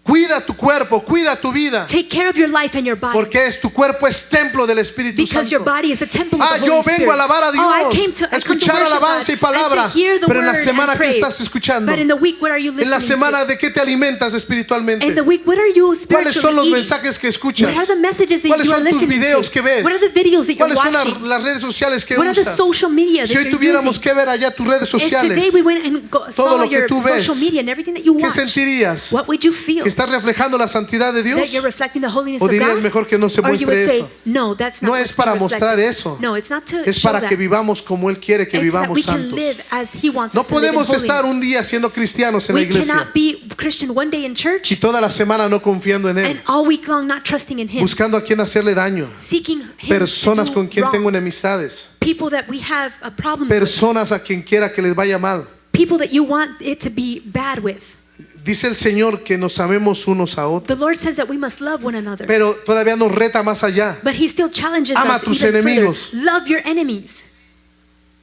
Cuida tu cuerpo, cuida tu vida, Take care of your life and your body. porque tu cuerpo es templo del Espíritu Because your Santo. body is a temple of the Yo Holy Spirit. vengo a alabar a Dios, Oh, I came to escuchar worship alabanza y God, palabra. and to hear the Pero en la word semana, and ¿qué praise. estás escuchando? But in the week, what are you En la listening semana, to? ¿de qué te alimentas espiritualmente? In the week, what are you ¿Cuáles son los spiritually eating? mensajes que escuchas? What are the messages that ¿Cuáles you are son tus listening videos to? que ves? What are the videos that you're ¿Cuáles son watching? las redes sociales que What are the usas? social media Si that hoy you're tuviéramos using? que ver allá tus redes If sociales, today we went and todo saw lo que your tú ves, social media and everything that you ¿qué watch, sentirías? what would you feel? ¿Que estás reflejando la santidad de That Dios? you're reflecting the holiness ¿O of dirías God? mejor que no se Or you would muestre say, eso? no, that's not No what's es para being mostrar reflected. eso. No, it's not to Es show para that. que vivamos como Él quiere que It's that vivamos we can santos. live as He wants No us to live in podemos estar un holiness. día siendo cristianos en la We iglesia cannot be Christian one day in y church toda la semana no confiando en and Él, all week long not trusting in Him, buscando a quién hacerle daño, seeking Him personas to con do quien wrong. tengo enemistades, People that we have a problem with, personas a quien quiera que les vaya mal. people that you want it to be bad with. Dice el Señor que nos amemos unos a The otros, Lord says that we must love one another. pero todavía nos reta más allá. But He still challenges Ama us a tus even enemigos. further. Love your enemies.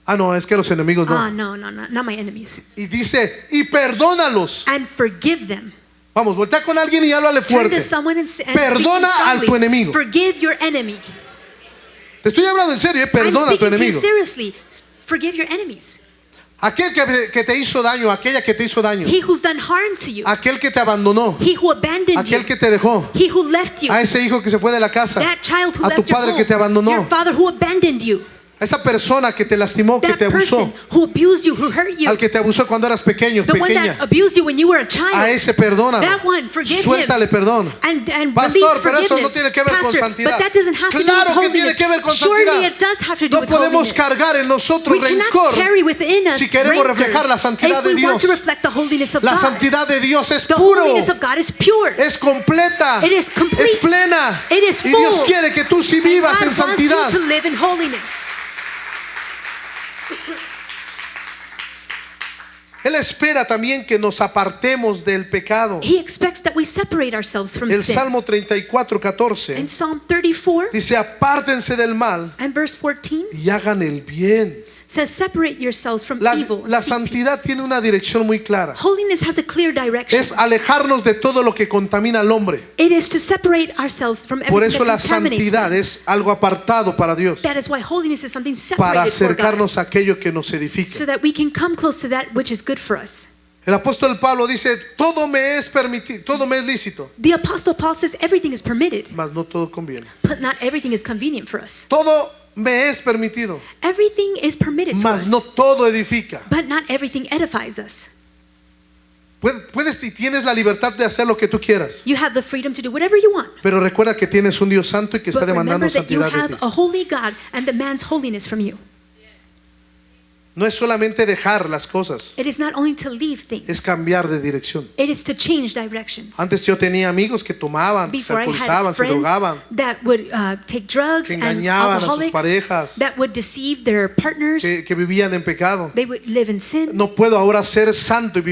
No, es que los enemigos Ah, no. no, not my enemies. Y dice, y perdónalos. And forgive them. Vamos, voltea con alguien y háblale Turn fuerte. to someone and speak Perdona al strongly. tu enemigo. Forgive your enemy. Te estoy hablando en serio, I'm perdona a tu speaking to you enemigo. seriously. Forgive your enemies. Aquel que te hizo daño, aquella que te hizo daño, He who's done harm to you. aquel que te abandonó, He who abandoned aquel you. que te dejó, He who left you. a ese hijo que se fue de la casa, That child who a tu left your padre home. que te abandonó, Your father who abandoned you. a esa persona que te lastimó, que That te abusó, person who abused you, who hurt you. al que te abusó cuando eras pequeño, The one pequeña, that abused you when you were a child. a ese perdónalo, That one, forgive suéltale him. perdón. And Pastor, release pero eso no forgiveness. tiene que ver con Pastor, santidad. but that doesn't have to do Claro with que tiene holiness. que ver con Surely santidad. it does have to do No with podemos holiness. cargar en nosotros We cannot rencor carry within us si queremos rancor reflejar la santidad if de we want Dios. to reflect the holiness of La God. santidad de Dios es The puro, holiness of God is pure. es completa, It is complete. es plena. It is Y Dios full. quiere que tú sí vivas God en santidad. wants you to live in holiness. Él espera también que nos apartemos del pecado. He expects that we separate ourselves from El sin. Salmo 34:14 In Psalm 34 dice: apártense del mal and verse 14 y hagan el bien. says, separate yourselves from La evil. and seek santidad peace. tiene una dirección muy clara. Holiness has a clear direction. Es alejarnos de todo lo que contamina al hombre. It is to separate ourselves from Por everything eso la that contaminates santidad man. es algo apartado para Dios, That is why holiness is something para separated for God, acercarnos a aquello que nos edifica. so that we can come close to that which is good for us. El apóstol Pablo dice: todo me es permitido, todo me es lícito, The Apostle Paul says everything is permitted, mas no todo conviene. but not everything is convenient for us. Todo me es permitido, Everything is permitted to mas us, no todo edifica. but not everything edifies us. Puedes y tienes la libertad de hacer lo que tú quieras, You have the freedom to do whatever you want, pero recuerda que tienes un Dios santo y que está but demandando remember that you santidad de have ti. a holy God and demands holiness from you. No es solamente dejar las cosas, It is not only to leave es things, cambiar de dirección. it is to change directions. Antes yo tenía amigos que tomaban, se Before I alcoholizaban, had se friends drogaban, that would take drugs que and engañaban a sus alcoholics, parejas, that would deceive their partners, que vivían en pecado. they would live in sin. No puedo ahora ser santo y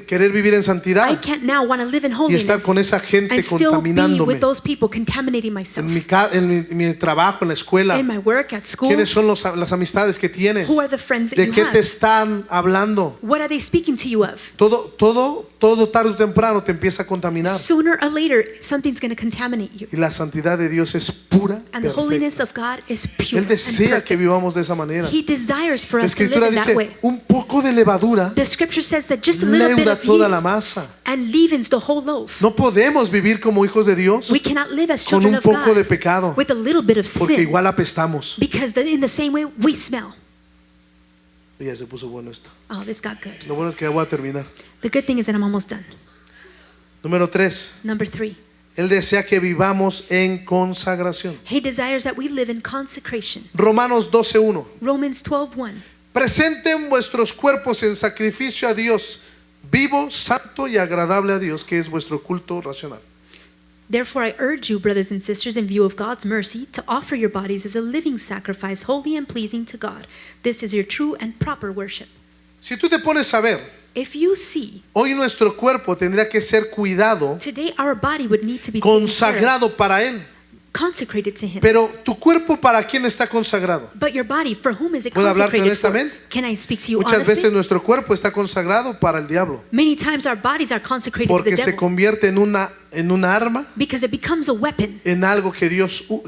querer vivir en I santidad can't now want to live in y holiness estar con esa gente and still be contaminándome. with those people, contaminating myself. En mi trabajo, en la escuela, In my work, at school, ¿quiénes son las amistades que tienes? who are the friends that ¿De you qué te have? están hablando? What are they speaking to you of? Todo tarde o temprano te empieza a contaminar. Sooner or later, something's going to contaminate you. Y la santidad de Dios es pura, And the holiness perfecta. of God is pure Él desea and que perfect. vivamos de esa manera. He desires for La us to live escritura in that dice: way. un poco de levadura The scripture says that just a little bit leuda of toda la yeast masa. and leavens the whole loaf. No podemos vivir como hijos de Dios We cannot live as con children un of poco de God pecado, with a little bit of porque sin, igual apestamos. because in the same way we smell. Y ya se puso bueno esto. Oh, this got good. Lo bueno es que ya voy a terminar. The good thing is that I'm almost done. Número 3. Number 3, Él desea que vivamos en consagración. He desires that we live in consecration. Romanos 12:1. Romans 12:1. Presenten vuestros cuerpos en sacrificio a Dios, vivo, santo y agradable a Dios, que es vuestro culto racional. Therefore, I urge you, brothers and sisters, in view of God's mercy, to offer your bodies as a living sacrifice, holy and pleasing to God. This is your true and proper worship. Si tú te pones a ver, If you see, hoy nuestro cuerpo tendría que ser cuidado, today our body would need to be taken care of, consagrado para Él. consecrated to Him. Pero tu cuerpo, ¿para quién está consagrado? But your body, for whom is it ¿Puedo hablarte consecrated for? honestamente? Can I speak to you Muchas honestly? veces nuestro cuerpo está consagrado para el diablo, Many times our bodies are consecrated to the porque se devil convierte en una arma, because it becomes a weapon en algo que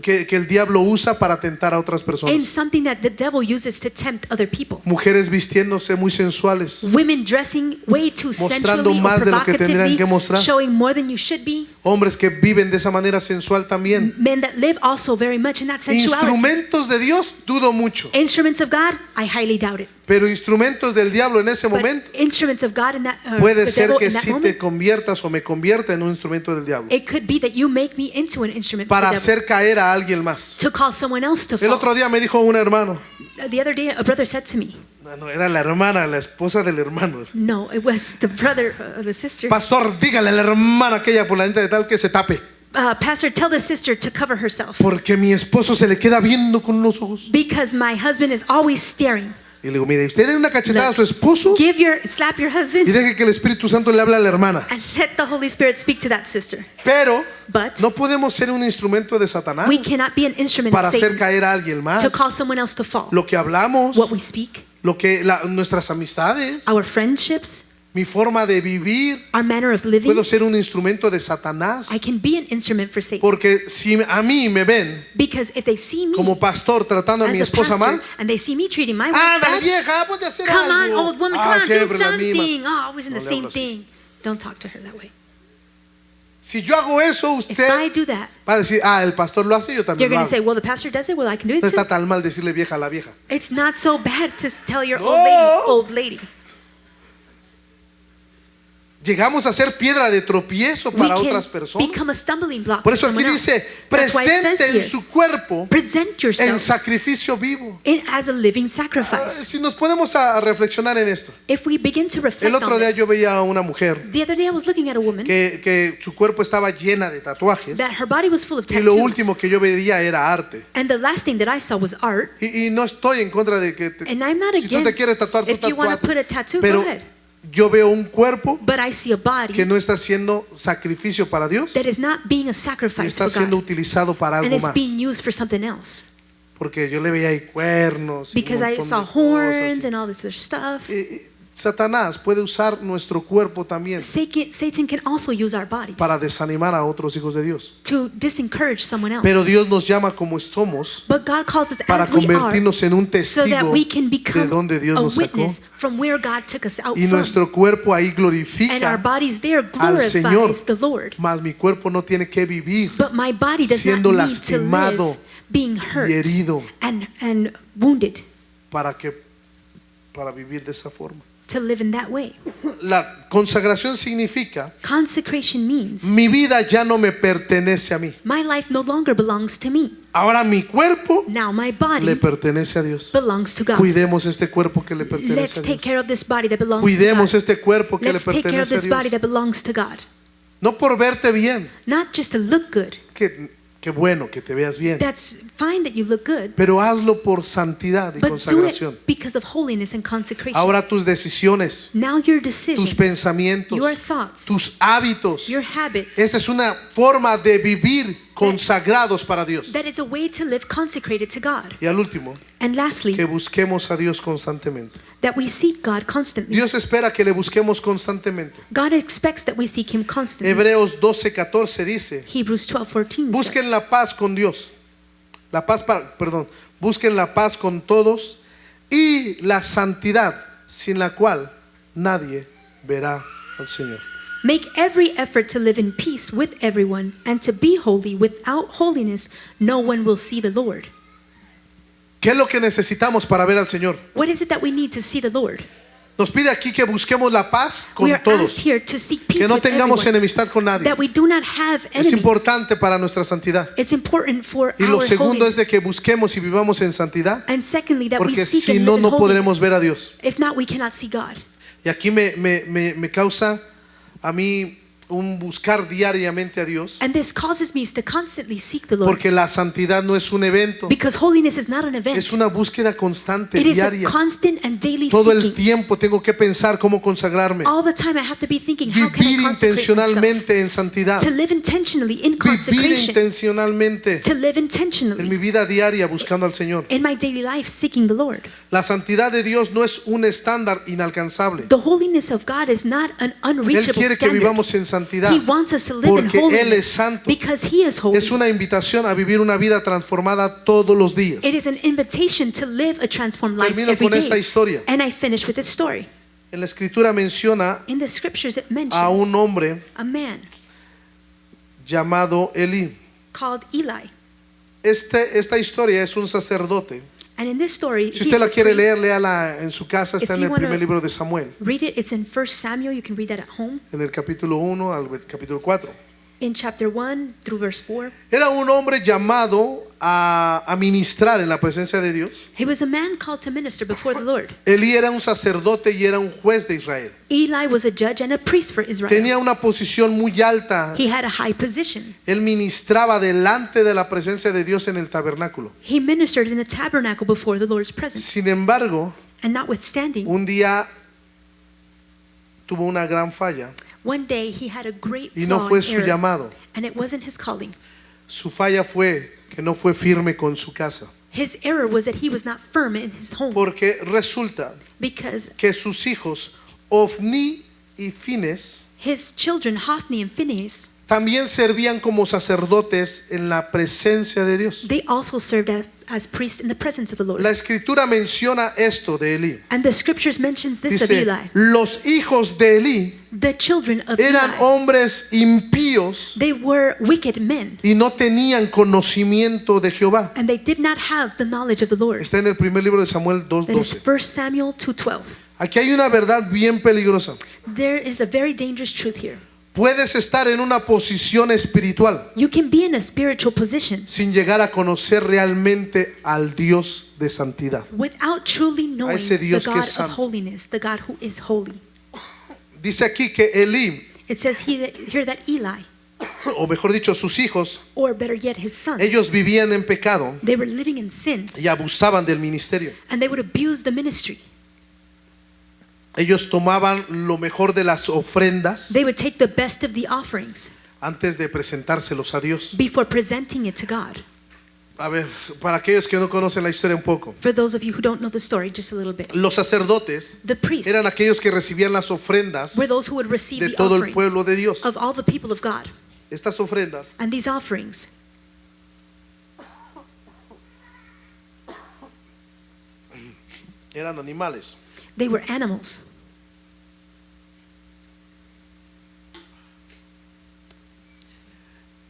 que el diablo usa para tentar a otras and personas. something that the devil uses to tempt other people. Mujeres vistiéndose muy sensuales, Women dressing way too Mostrando sensually or más de lo que tendrían provocatively, que mostrar. showing more than you should be. hombres que viven de esa manera sensual también. Men that live also very much in that sensuality. Instrumentos de Dios, dudo mucho, Instruments of God, I highly doubt it. pero instrumentos del diablo en ese But momento, instruments of God in that, puede the ser devil que in that sí te moment, conviertas o me convierta en un instrumento del diablo it could be that you make me into an instrument for para the devil, hacer caer a alguien más. to cause someone else to El fall. otro día me dijo un hermano, The other day, a brother said to me, no, era la hermana, la esposa del hermano: no, it was the brother or the sister. pastor, dígale a la hermana aquella fulanita de tal que se tape, Pastor, tell the sister to cover herself porque mi esposo se le queda viendo con unos ojos. because my husband is always staring. Y le digo: mire, usted dé una cachetada a su esposo Slap your y husband deje que el Espíritu Santo le hable a la hermana. and let the Holy Spirit speak to that sister. Pero But no podemos ser un instrumento de Satanás we cannot be an instrument para of hacer Satan caer a alguien más. to cause someone else to fall. Lo que hablamos, What we speak, nuestras amistades, our friendships, mi forma de vivir, our manner of living, puedo ser un instrumento de Satanás. I can be an instrument for Satan. Porque si a mí me ven Because if they see me como pastor tratando a mi as a esposa mal, pastor and they see me treating my wife ándale bad, vieja, ponte a hacer come on, algo. old woman, come on, do siempre las mismas. something. Oh, always in No the le same hablo así. thing. Don't talk to her that way. Si yo hago eso, If I usted do that, va a decir: el pastor lo hace, yo you're también lo going to say, hago. well, the pastor does it, well, I can do it No too. está tan mal decirle vieja a la vieja. It's not so bad to tell your No. old lady. Llegamos a ser piedra de tropiezo We para can otras personas. become a stumbling block Por for eso aquí someone else. dice: That's why it says presenten here, su cuerpo present en yourself sacrificio vivo. as a living sacrifice. Si nos ponemos a reflexionar en esto. If we begin to reflect El otro on día this, yo veía a una mujer the other day I was looking at a woman que su cuerpo estaba llena de tatuajes that her body was full of y lo tattoos, último que yo veía era arte. and the last thing that I saw was art. Y no estoy en contra de que And I'm not si tú te against quieres tatuar, tú if you want to tatuate. put a tattoo, Pero go ahead. yo veo un cuerpo but I see a body que no está siendo sacrificio para Dios that is not being a y sacrifice está for siendo God, utilizado para and algo it's más. being used for something else. Porque yo le veía ahí cuernos y un Because I montón saw de cosas. horns and all this other stuff. Satanás puede usar nuestro cuerpo también Satan can also use our bodies para desanimar a otros hijos de Dios. to disencourage someone else. Pero Dios nos llama como somos But God calls us para as we are, convertirnos en un so that testigo we can de become donde Dios a nos sacó. witness from where God took us out Y from. nuestro cuerpo ahí And our glorifica bodies there al Señor. glorifies the Lord. Mas mi cuerpo no tiene que vivir But my body does not siendo need to lastimado live being hurt y herido and wounded para vivir de esa forma. to live in that way. La consagración significa Consecration means mi vida ya no me pertenece a mí. my life no longer belongs to me. Ahora mi cuerpo Now my le body pertenece a Dios. belongs to God. Cuidemos este cuerpo que le Let's pertenece a take Dios. care of this body that belongs Cuidemos to God. este cuerpo que le Let's take care of pertenece a this body Dios. that belongs to God. No por verte bien, Not just to look good. que bueno que te veas bien, That's fine that you look good. pero hazlo por santidad y But do consagración. it because of holiness and consecration. Ahora tus decisiones, Now your tus decisions, pensamientos, your thoughts, tus hábitos, your habits, esa es una forma de vivir consagrados para Dios. that is a way to live consecrated to God. Y al último, And lastly, que busquemos a Dios constantemente. that we seek God constantly. Dios espera que le busquemos constantemente. God expects that we seek Him constantly. Hebreos 12:14 dice: Hebrews 12:14 busquen says, la paz con Dios. Busquen la paz con todos y la santidad sin la cual nadie verá al Señor. make every effort to live in peace with everyone and to be holy. Without holiness, no one will see the Lord. ¿Qué es lo que necesitamos para ver al Señor? What is it that we need to see the Lord? Nos pide aquí que busquemos la paz con We are todos, asked here to seek peace que no with tengamos everyone, enemistad con nadie. that we do not have Es enemies. importante para nuestra santidad. It's important for Y lo our segundo es de holiness. que busquemos y vivamos en santidad, And secondly, that we porque seek si and no, live in no podremos holiness. ver a Dios. If not, we cannot see God. Y aquí me causa a mí un buscar diariamente a Dios, And this causes me to constantly seek the Lord. porque la santidad no es un evento, Because holiness is not an event. es una búsqueda constante, It is a diaria. constant and daily Todo el seeking. tiempo tengo que pensar cómo consagrarme, All the time I have to be thinking, how can I vivir consecrate myself? intencionalmente en santidad, To live intentionally in vivir consecration. intencionalmente To live en intentionally mi vida diaria buscando al Señor. in my daily life seeking the Lord. La santidad de Dios no es un estándar inalcanzable. The holiness of God is not an Él unreachable quiere que standard. vivamos en santidad, He wants us to live in porque Él es holiness santo. because He is holy. Es una invitación a vivir una vida transformada todos los días. It is an invitation to live a transformed life Termino every con esta day. historia. And I finish with this story. En la escritura menciona In the scriptures it a un mentions hombre a man llamado Elí. called Eli. Esta historia es un sacerdote. And in this story, Si he's usted la a quiere priest. leer, léala en su casa, está If en you el wanna- primer libro de Samuel, Read it. It's in 1 Samuel. You can read that at home. en el capítulo 1 al capítulo 4. In chapter 1 through verse 4. Era un hombre llamado a ministrar en la presencia de Dios. He was a man called to minister before the Lord. Elí era un sacerdote y era un juez de Israel. Eli was a judge and a priest for Israel. Tenía una posición muy alta. He had a high position. Él ministraba delante de la presencia de Dios en el tabernáculo. He ministered in the tabernacle before the Lord's presence. Sin embargo, And notwithstanding, un día tuvo una gran falla one day he had a great y no flaw fue and su error, llamado. and it wasn't his calling. Su falla fue que no fue firme con su casa. His error was that he was not firm in his home, Porque resulta because que sus hijos, Ofni y Fines, his children, Hophni and Phinehas, también servían como sacerdotes en la presencia de Dios. they also served as priests in the presence of the Lord. La escritura menciona esto de Elí. And the scriptures mentions this of Dice, Eli. los hijos de Elí The children of eran Eli, hombres impíos they were wicked men, y no tenían conocimiento de Jehová. and they did not have the knowledge of the Lord. Está en el primer libro de Samuel That is 2:12. 1 Samuel 2:12. Aquí hay una verdad bien peligrosa. There is a very dangerous truth here. Puedes estar en una posición espiritual You can be in a spiritual position sin llegar a conocer realmente al Dios de santidad. without truly knowing ese the Dios que God es of santo. holiness, the God who is holy. Dice aquí que Elí, It says here that Eli, o mejor dicho, sus hijos, or better yet his sons, ellos vivían en pecado they were living in sin, y abusaban del ministerio. and they would abuse the ministry. Ellos tomaban lo mejor de las ofrendas They would take the best of the offerings antes de presentárselos a Dios. before presenting it to God. A ver, para aquellos que no conocen la historia un poco, For those of you who don't know the story, just a little bit. los sacerdotes The priests eran aquellos que recibían las ofrendas were those who would receive de the todo el offerings pueblo de Dios. of all the people of God. Estas ofrendas And these offerings eran animales. they were animals.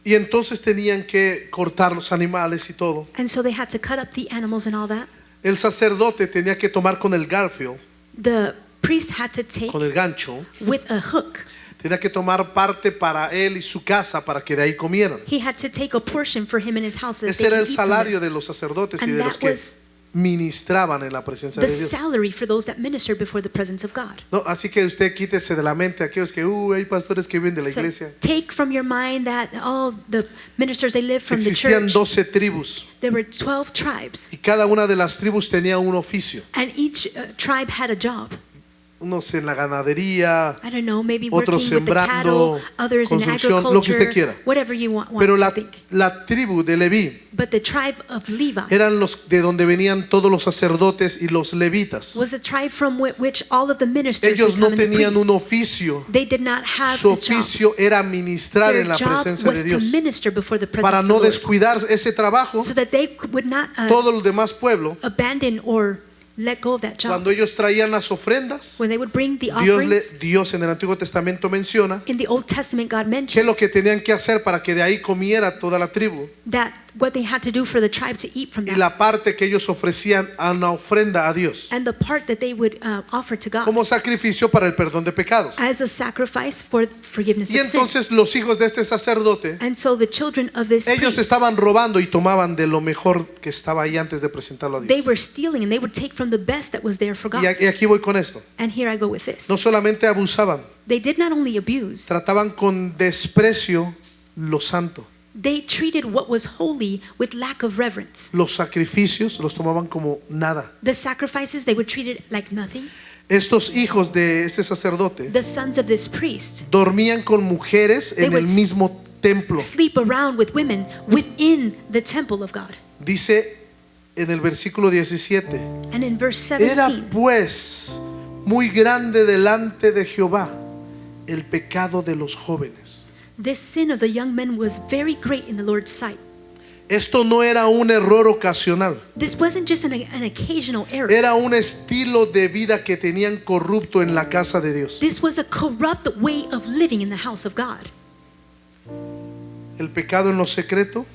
Y entonces tenían que cortar los animales y todo. And so they had to cut up the animals and all that. El sacerdote tenía que tomar con el garfio, The priest had to take con el gancho, with a hook. tenía que tomar parte para él y su casa para que de ahí comieran. He had to take a portion for him and his house so that Ese they era could el eat from salario it. de los sacerdotes y And de los that que was ministraban en la presencia the de Dios. salary for those that ministered before the presence of God. No, así que usted quítese de la mente a aquellos que hay pastores que viven de la So iglesia. take from your mind that all the ministers, they live from the Existían church. 12 tribus There were 12 tribes, y cada una de las tribus tenía un oficio. and each tribe had a job. Unos en la ganadería, I don't know, maybe Otros working with the sembrando, cattle, others in construcción, lo que usted agriculture, quiera. whatever you want pero to la, think. la tribu de Leví But the tribe of Levi eran los de donde venían todos los sacerdotes y los levitas. was a tribe from which all of the ministers Ellos would no come and the tenían un priests. oficio. They did not have Su a job. oficio era ministrar Their en la job presencia was de to Dios. minister before the presence Para of the no Lord, descuidar ese trabajo, so that they would not todo el demás pueblo, abandon or let go of that job. cuando ellos traían las ofrendas, When they would bring the Dios, offerings, Dios en el Antiguo Testamento menciona in the Old Testament God qué es mentions lo que tenían que hacer para que de ahí comiera toda la tribu that what they had to do for the tribe to eat from y that, la parte que ellos ofrecían a una ofrenda a Dios and the part that they would offer to God como sacrificio para el perdón de pecados. as a sacrifice for forgiveness Y of sins. entonces los hijos de este sacerdote, And so the children of this ellos priest, estaban robando y tomaban de lo mejor que estaba ahí antes de presentarlo a they Dios. were stealing, and they would take from the best that was there for God. Y aquí voy con esto. And here I go with this. No solamente abusaban, They did not only abuse, trataban con desprecio lo santo. they treated what was holy with lack of reverence. Los sacrificios los tomaban como nada. The sacrifices, they would treat it like nothing. Estos hijos de este sacerdote The sons of this priest dormían con mujeres en el would mismo templo. sleep around with women within the temple of God. Dice en el versículo 17, And in verse era 17, pues muy grande delante de Jehová el pecado de los jóvenes. this sin of the young men was very great in the Lord's sight. Esto no era un error ocasional, This wasn't just an occasional error. era un estilo de vida que tenían corrupto en la casa de Dios. This was a corrupt way of living in the house of God. El pecado en lo secreto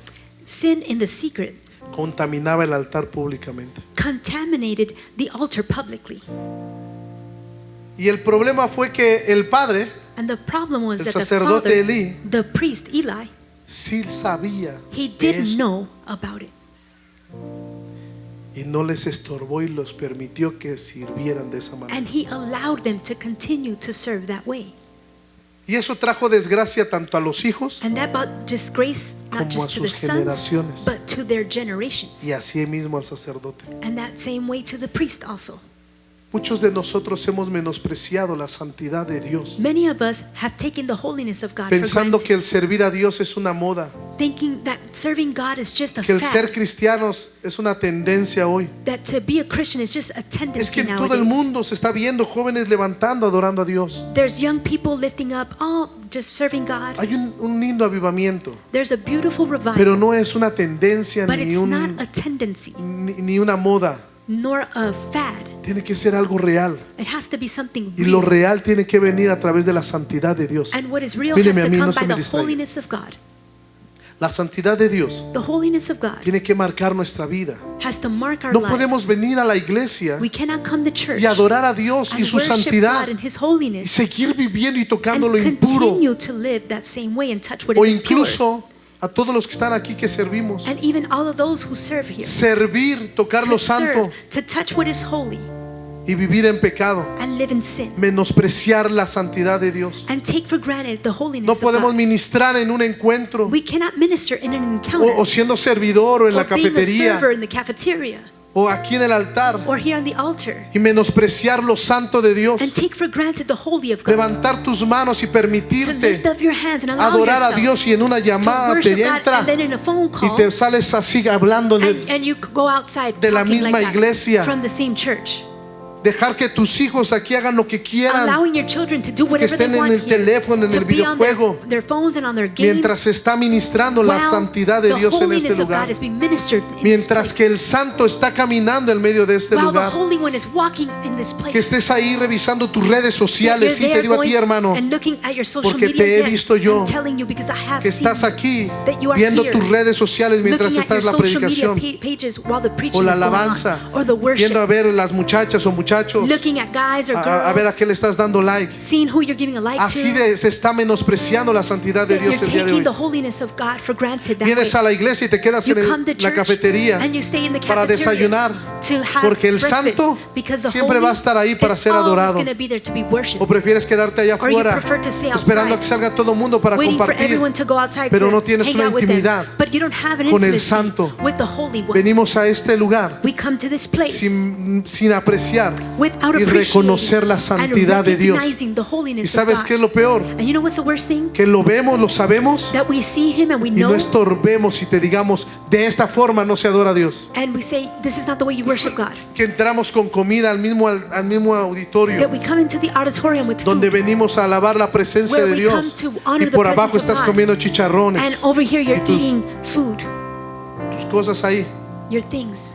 Sin in the secret contaminaba el altar públicamente. contaminated the altar publicly. Y el problema fue que el padre And the problem was El that the sacerdote father, Elí, the priest Eli, sí sabía he de didn't esto know about it. y no les estorbó y los permitió que sirvieran de esa manera. And he allowed them to continue to serve that way. Y eso trajo desgracia tanto a los hijos And that brought disgrace not como a just to the sus sons, generaciones but to their generations. y así mismo al sacerdote. And that same way to the priest also. Muchos de nosotros hemos menospreciado la santidad de Dios, Many of us have taken the holiness of God for pensando granted, que el servir a Dios es una moda, thinking that serving God is just a que el ser fad, cristianos es una tendencia hoy. that to be a Christian is just a Es tendency que en todo el nowadays. mundo se está viendo jóvenes levantando, adorando a Dios. There's young people lifting up, oh, just serving God. Hay un lindo avivamiento, There's a beautiful revival, pero no es una tendencia but ni, it's not a tendency ni una moda. nor a fad. Tiene que ser algo real. It has to be something Y lo real. real tiene que venir a través de la santidad de Dios. And what is real Míreme has a to mí, come no se by me the distraiga. holiness of God. La santidad de Dios The holiness of God tiene que marcar nuestra vida. has to mark our No lives. podemos venir a la iglesia We cannot come to church y adorar a Dios y and su worship santidad God in His y holiness seguir viviendo y tocando and lo impuro, continue to live that same way and touch what o is impure. incluso a todos los que están aquí que servimos, And even all of those who serve here, servir, tocar lo to santo serve, to touch what is holy y vivir en pecado, and live in sin menospreciar la santidad de Dios. and take for granted the holiness No of podemos God. ministrar en un encuentro We cannot minister in an encounter o siendo servidor o en la or being a cafetería server in the cafeteria o aquí en el altar or here on the altar y menospreciar lo santo de Dios. and take for granted the holy of God. Levantar tus manos y To permitirte lift up your hands and allow adorar a yourself Dios, y en una to llamada worship te God, entra and then in a phone y call te sales así hablando and you go outside de la talking misma like that iglesia. from the same church. Dejar que tus hijos aquí hagan lo que quieran, Allowing your children to do que whatever they estén en want el here, teléfono, en to el be on their, videojuego, their phones and on their games, mientras se está ministrando la while santidad de the Dios en holiness este of God lugar. is being ministered in this Mientras que el place. santo está caminando en medio de este While the lugar. Holy One is walking in this place. Que estés ahí revisando tus redes You're sociales. Y te there digo a ti, going hermano, and looking at your social porque media. te he Yes, visto yo, I'm telling you because I have que seen estás aquí that you are viendo here, tus redes sociales mientras looking at your estás la social media predicación pages while the preaching o la is going alabanza, on, or the worship, viendo a ver las muchachas o muchachos, looking at guys or girls, a ver a qué le estás dando like. seeing who you're giving a like Así to. se está menospreciando la santidad de That you're Dios el día de taking the hoy. holiness of God for granted that Vienes way. a la iglesia y te quedas You en come to la church cafetería and you stay in the para cafeteria desayunar, to have porque el breakfast, santo because the siempre holy va a estar ahí para is ser always adorado. going to be there to be worshipped. O prefieres quedarte allá Or you afuera prefer to stay esperando outside, a que salga todo el mundo para waiting for compartir. everyone to go outside Pero to no tienes hang una out with them. intimidad But you don't have an con el intimacy santo. with the Holy One. Venimos a este lugar We come to this place sin apreciar without y reconocer la appreciating and santidad de Dios. recognizing the ¿Y holiness of sabes God. qué es lo peor? And you know what's the worst thing? Que lo vemos, lo sabemos That we see Him and we y know, no estorbemos y te digamos, de esta forma no se adora a Dios. and we say, this is not the way you worship God. Que entramos con comida al mismo auditorio That we come into the auditorium with donde food, venimos a alabar la presencia where de we Dios, come to honor y the por abajo presence of estás God. comiendo and chicharrones, over here you're tus- eating food, tus cosas ahí. your things.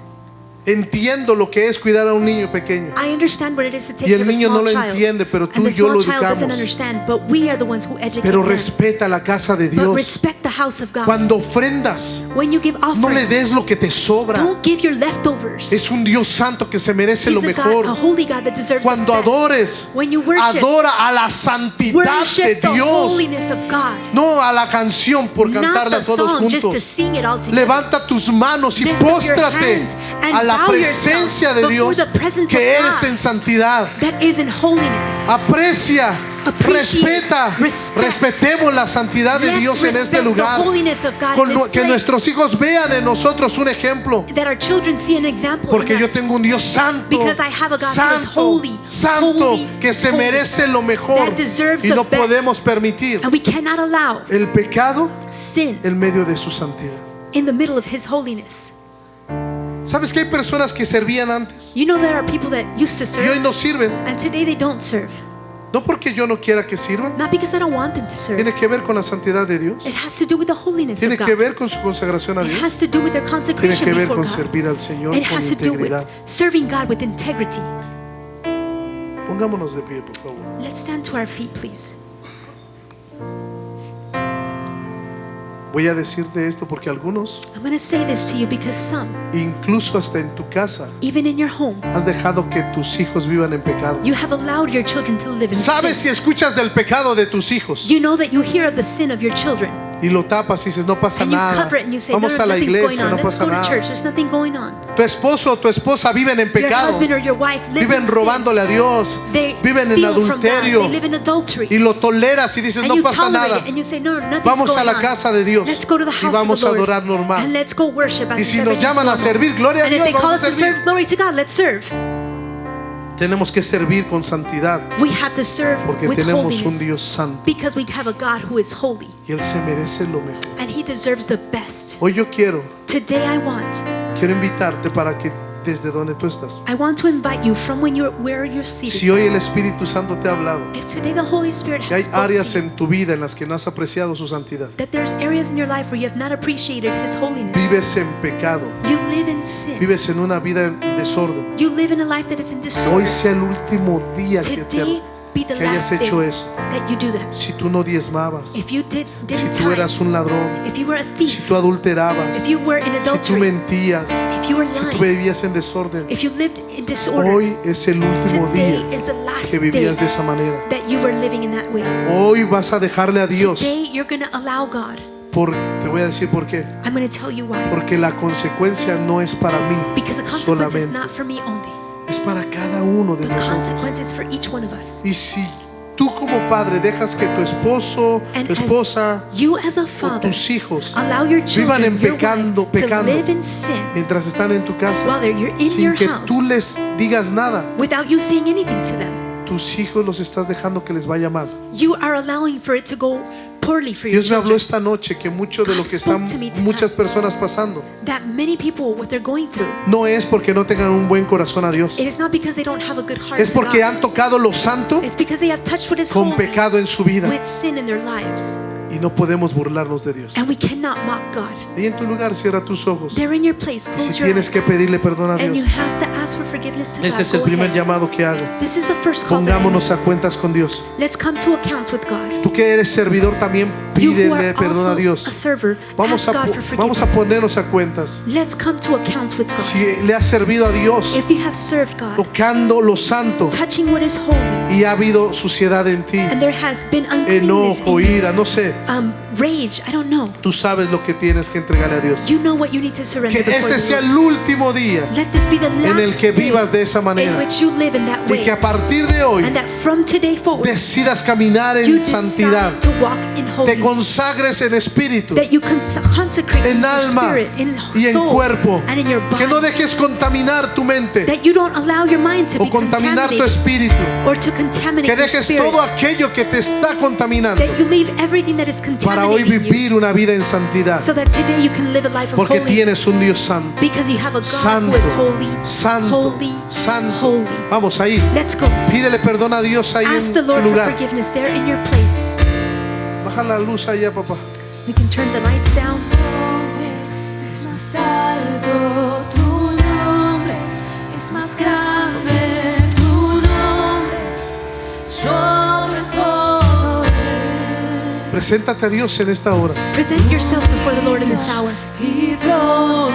Entiendo lo que es cuidar a un niño pequeño. I understand what it is to take Y el care of a niño small no lo child. entiende, pero tú And y the yo small lo child doesn't educamos. understand, but we are the ones who educate Pero them. respeta la casa de But Dios. respect the house of God. Cuando ofrendas, When you give no le offerings, des lo que te sobra. don't give your leftovers. Es un Dios santo que se merece lo He's a God, a mejor. holy God that deserves Cuando the best. adores, When you worship, adora a la santidad de worship the Dios, holiness of God. no a la canción por Not cantarla the todos song, just to juntos. sing it all together. Levanta tus manos y Lift up your póstrate hands and a la bow presencia de yourself Dios, before the presence que of eres God. en santidad. That is in holiness. Aprecia, Appreciate, respeta, respect. respetemos la santidad de Let's Dios en este respect lugar. the holiness of God Con in this que place. nuestros hijos vean en nosotros un ejemplo. That our children see an example Porque in yo us. tengo un Dios santo, Because I have a God who is santo, holy, santo, holy, que se holy, merece lo mejor. that deserves Y the no best. podemos permitir And we cannot allow el pecado sin en medio de su santidad. in the middle of His holiness. ¿Sabes que hay personas que servían antes You know there are people that used to y hoy serve no sirven? and today they don't serve. No porque yo no quiera que sirvan, Not because I don't want them to serve. tiene que ver con la santidad de Dios, It has to do with the holiness tiene of que God. ver con su consagración a It Dios, has to do with their tiene consecration que ver before con God. servir al Señor It con has to do with integridad. serving God with integrity. Pongámonos de pie, por favor. Let's stand to our feet, please. Voy a decirte esto porque algunos, I'm going to say this to you because some, incluso hasta en tu casa, even in your home, has dejado que tus hijos vivan en pecado. you have allowed your children to live in ¿Sabes sin. si escuchas del pecado de tus hijos You know that you hear of the sin of your children y lo tapas y dices no pasa and you nada? cover it and you say, no, Vamos a la nothing's going iglesia, on. no Let's pasa go to nada. church. There's nothing going on. Tu esposo o tu esposa viven en Your pecado, husband or your wife lives viven in sin. robándole a Dios, They viven en steal from God. adulterio They live in adultery. y lo toleras y dices And no you pasa tolerate nada. it and you say, no, nothing's Vamos a going la on. casa de Dios Let's go to the y house vamos of a the Lord adorar normal. and let's go worship as Y si if nos everything's llaman a normal. servir, gloria a And if Dios, they call vamos us a to servir. serve, glory to God, let's serve. Tenemos que servir con santidad We have to serve porque with tenemos un holiness Dios santo because we have a God who is holy y Él se merece lo mejor. and He deserves the best. Hoy yo quiero Today quiero invitarte para que desde donde tú estás, I want to invite you from where you're seated. si hoy el Espíritu Santo te ha hablado, If today the Holy Spirit que hay has spoken áreas to you, en tu vida en las que no has apreciado su santidad, that there's areas in your life where you have not appreciated His holiness. vives en pecado, You live in sin. vives en una vida en desorden, You live in a life that is in hoy disorder. sea el último día Today be the que hayas last hecho day eso. that you do that. Si tú no diezmabas, If you si didn't tú tithe, eras un ladrón, if you were a si thief, tú adulterabas, if you were in si tú adultery, mentías, if you were si tú lying, vivías en desorden, if you lived in disorder, hoy es el último today día is the last que day vivías de esa manera. that you were living in that way. Hoy vas a dejarle a Dios. Today you're going to allow God. Te voy a decir por qué. I'm going to tell you why. Porque la consecuencia no es para mí Because the consequence is solamente, not for me only. es para cada uno de The nosotros. consequence is for each one of us. Y si tú como como padre dejas que tu esposo, And tu as esposa you as a o father tus hijos allow your vivan children, en your pecando, wife, to pecando live in sin mientras están en tu casa, while you're in sin your que house tú les digas nada, without you saying anything to them. tus hijos los estás dejando que les vaya mal. You are allowing for it to go poorly for your Dios me habló children. esta noche que mucho de lo God que están spoke to me tonight. muchas personas pasando That many people, what they're going through, no es porque no tengan un buen corazón a Dios, it is not because they don't have a good heart es to porque God. han tocado lo santo It's because they have touched what is con holy pecado en su vida with sin in their lives. y no podemos burlarnos de Dios. And we cannot mock God. Ahí en tu lugar cierra tus ojos They're in your place. y Close si your tienes que eyes. pedirle perdón a And you Dios, have to ask for forgiveness to este God. es el Go primer ahead. llamado que hago. This is the first call that I Pongámonos make. a cuentas con Dios. Let's come to accounts with God. Tú que eres servidor también You who pídele are perdón a also a Dios. server, Vamos ask a, God for vamos a forgiveness. ponernos a cuentas. Let's come to accounts with God. Si le has servido a Dios If you have served God, tocando lo santo touching what is holy, y ha habido suciedad en ti, and there has been uncleanness enojo, in you, ira, no sé, rage, I don't know. tú sabes lo que tienes que entregarle a Dios. You know what you need to surrender Que before este sea the el último día Lord. Let this be the en el last que day vivas de esa in manera which you live in that y way, que a partir de hoy and that from today forward decidas caminar you en santidad, decide to walk in te holiness, consagres en espíritu, that you consecrate en in your alma spirit, in y en soul, cuerpo, and in your que no body, dejes contaminar tu mente that you don't allow your mind to o be contaminar tu contaminated espíritu, or to contaminate que your dejes spirit, todo aquello que te está contaminando that you leave everything that is para hoy contaminating you, vivir una vida en santidad, so that today you can live a life of porque holiness, tienes un Dios santo, because you have a God santo, who is holy, santo, holy, santo. holy. Vamos ahí, Let's go. pídele perdón a Dios ahí Ask en the tu Lord for lugar. forgiveness there in your place. Baja la luz allá, papá. We can turn the lights down. Es más alto tu nombre, es más grande tu nombre, sobre todo Preséntate a Dios en esta hora. Present yourself before the Lord in this hour. y tronos.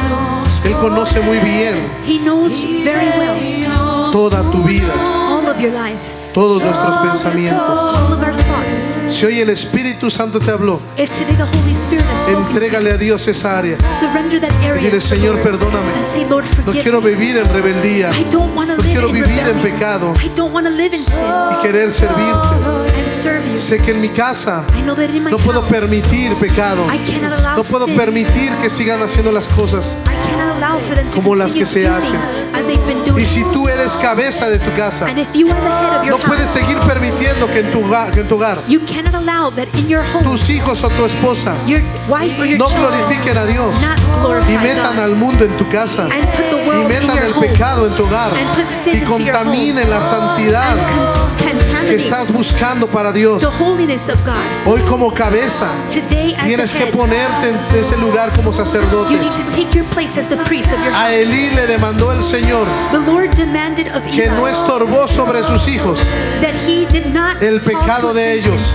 Él conoce muy bien He knows you very well, toda tu vida, all of your life, todos nuestros pensamientos. all of our thoughts. Si hoy el Espíritu Santo te habló, If today the Holy Spirit has spoken to entrégale a Dios esa área. you, surrender that area Dile, to the Señor, Lord perdóname. and say, Lord, No forgive quiero me. vivir en rebeldía. I don't want to No live quiero in vivir en rebellion. pecado I don't want to live in sin y querer servirte. and serve you. Sé que en mi casa I know that in my no puedo house, permitir pecado. I cannot allow No puedo sin. permitir que sigan haciendo las cosas. I cannot allow for them to como las continue que se to do hacen. things as they've been doing. Y si tú eres cabeza de tu casa, And if you are the head of your no puedes house, seguir permitiendo que en tu hogar you cannot allow that in your home, tus hijos o tu esposa your wife or your no children glorifiquen a Dios not glorify y metan God, al mundo en tu casa and put the y world in metan your el home, pecado en tu hogar and put sin y into your home, contaminen la santidad que contaminate estás buscando para Dios. the holiness of God. Hoy como cabeza Today, as tienes the que head, ponerte en ese lugar como you sacerdote. need to take your place as the priest of your A house. Elí le demandó el Señor The Lord demanded of que no Eli estorbó sobre sus hijos that he did not el call pecado to de attention ellos.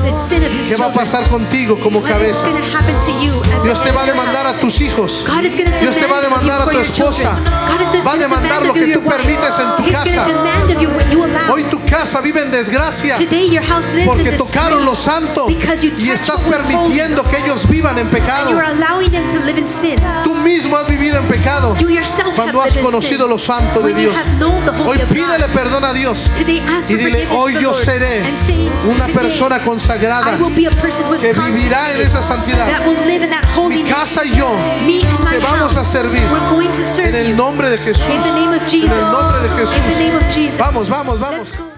the sin of his ¿Qué va a children. pasar contigo como What is cabeza? going to happen to you as Dios the te head va a of your demandar a house? tus hijos. God is going to Dios te va a demandar a tu esposa. Va a demandar lo que tú permites en tu casa. Hoy tu casa vive en desgracia Today your house lives porque in tocaron lo disgrace santo because you y touched estás what was holy. permitiendo que ellos vivan en And pecado. you are allowing them to live in sin. Tú mismo has vivido en pecado You yourself cuando have has lived in conocido sin. lo santo de When you Dios. have known the holy Hoy of pídele God. perdón a Dios Today ask y for dile, forgiveness hoy to the yo Lord seré and say, una today persona consagrada I will be a person who is que vivirá en esa santidad. that will live in that Mi holiness. casa y yo Me and my te vamos a house, servir we're going to serve en el you. nombre de Jesús. In the name of En Jesus. el nombre de In the Jesús. name of Jesus. Vamos, vamos, Let's vamos. go.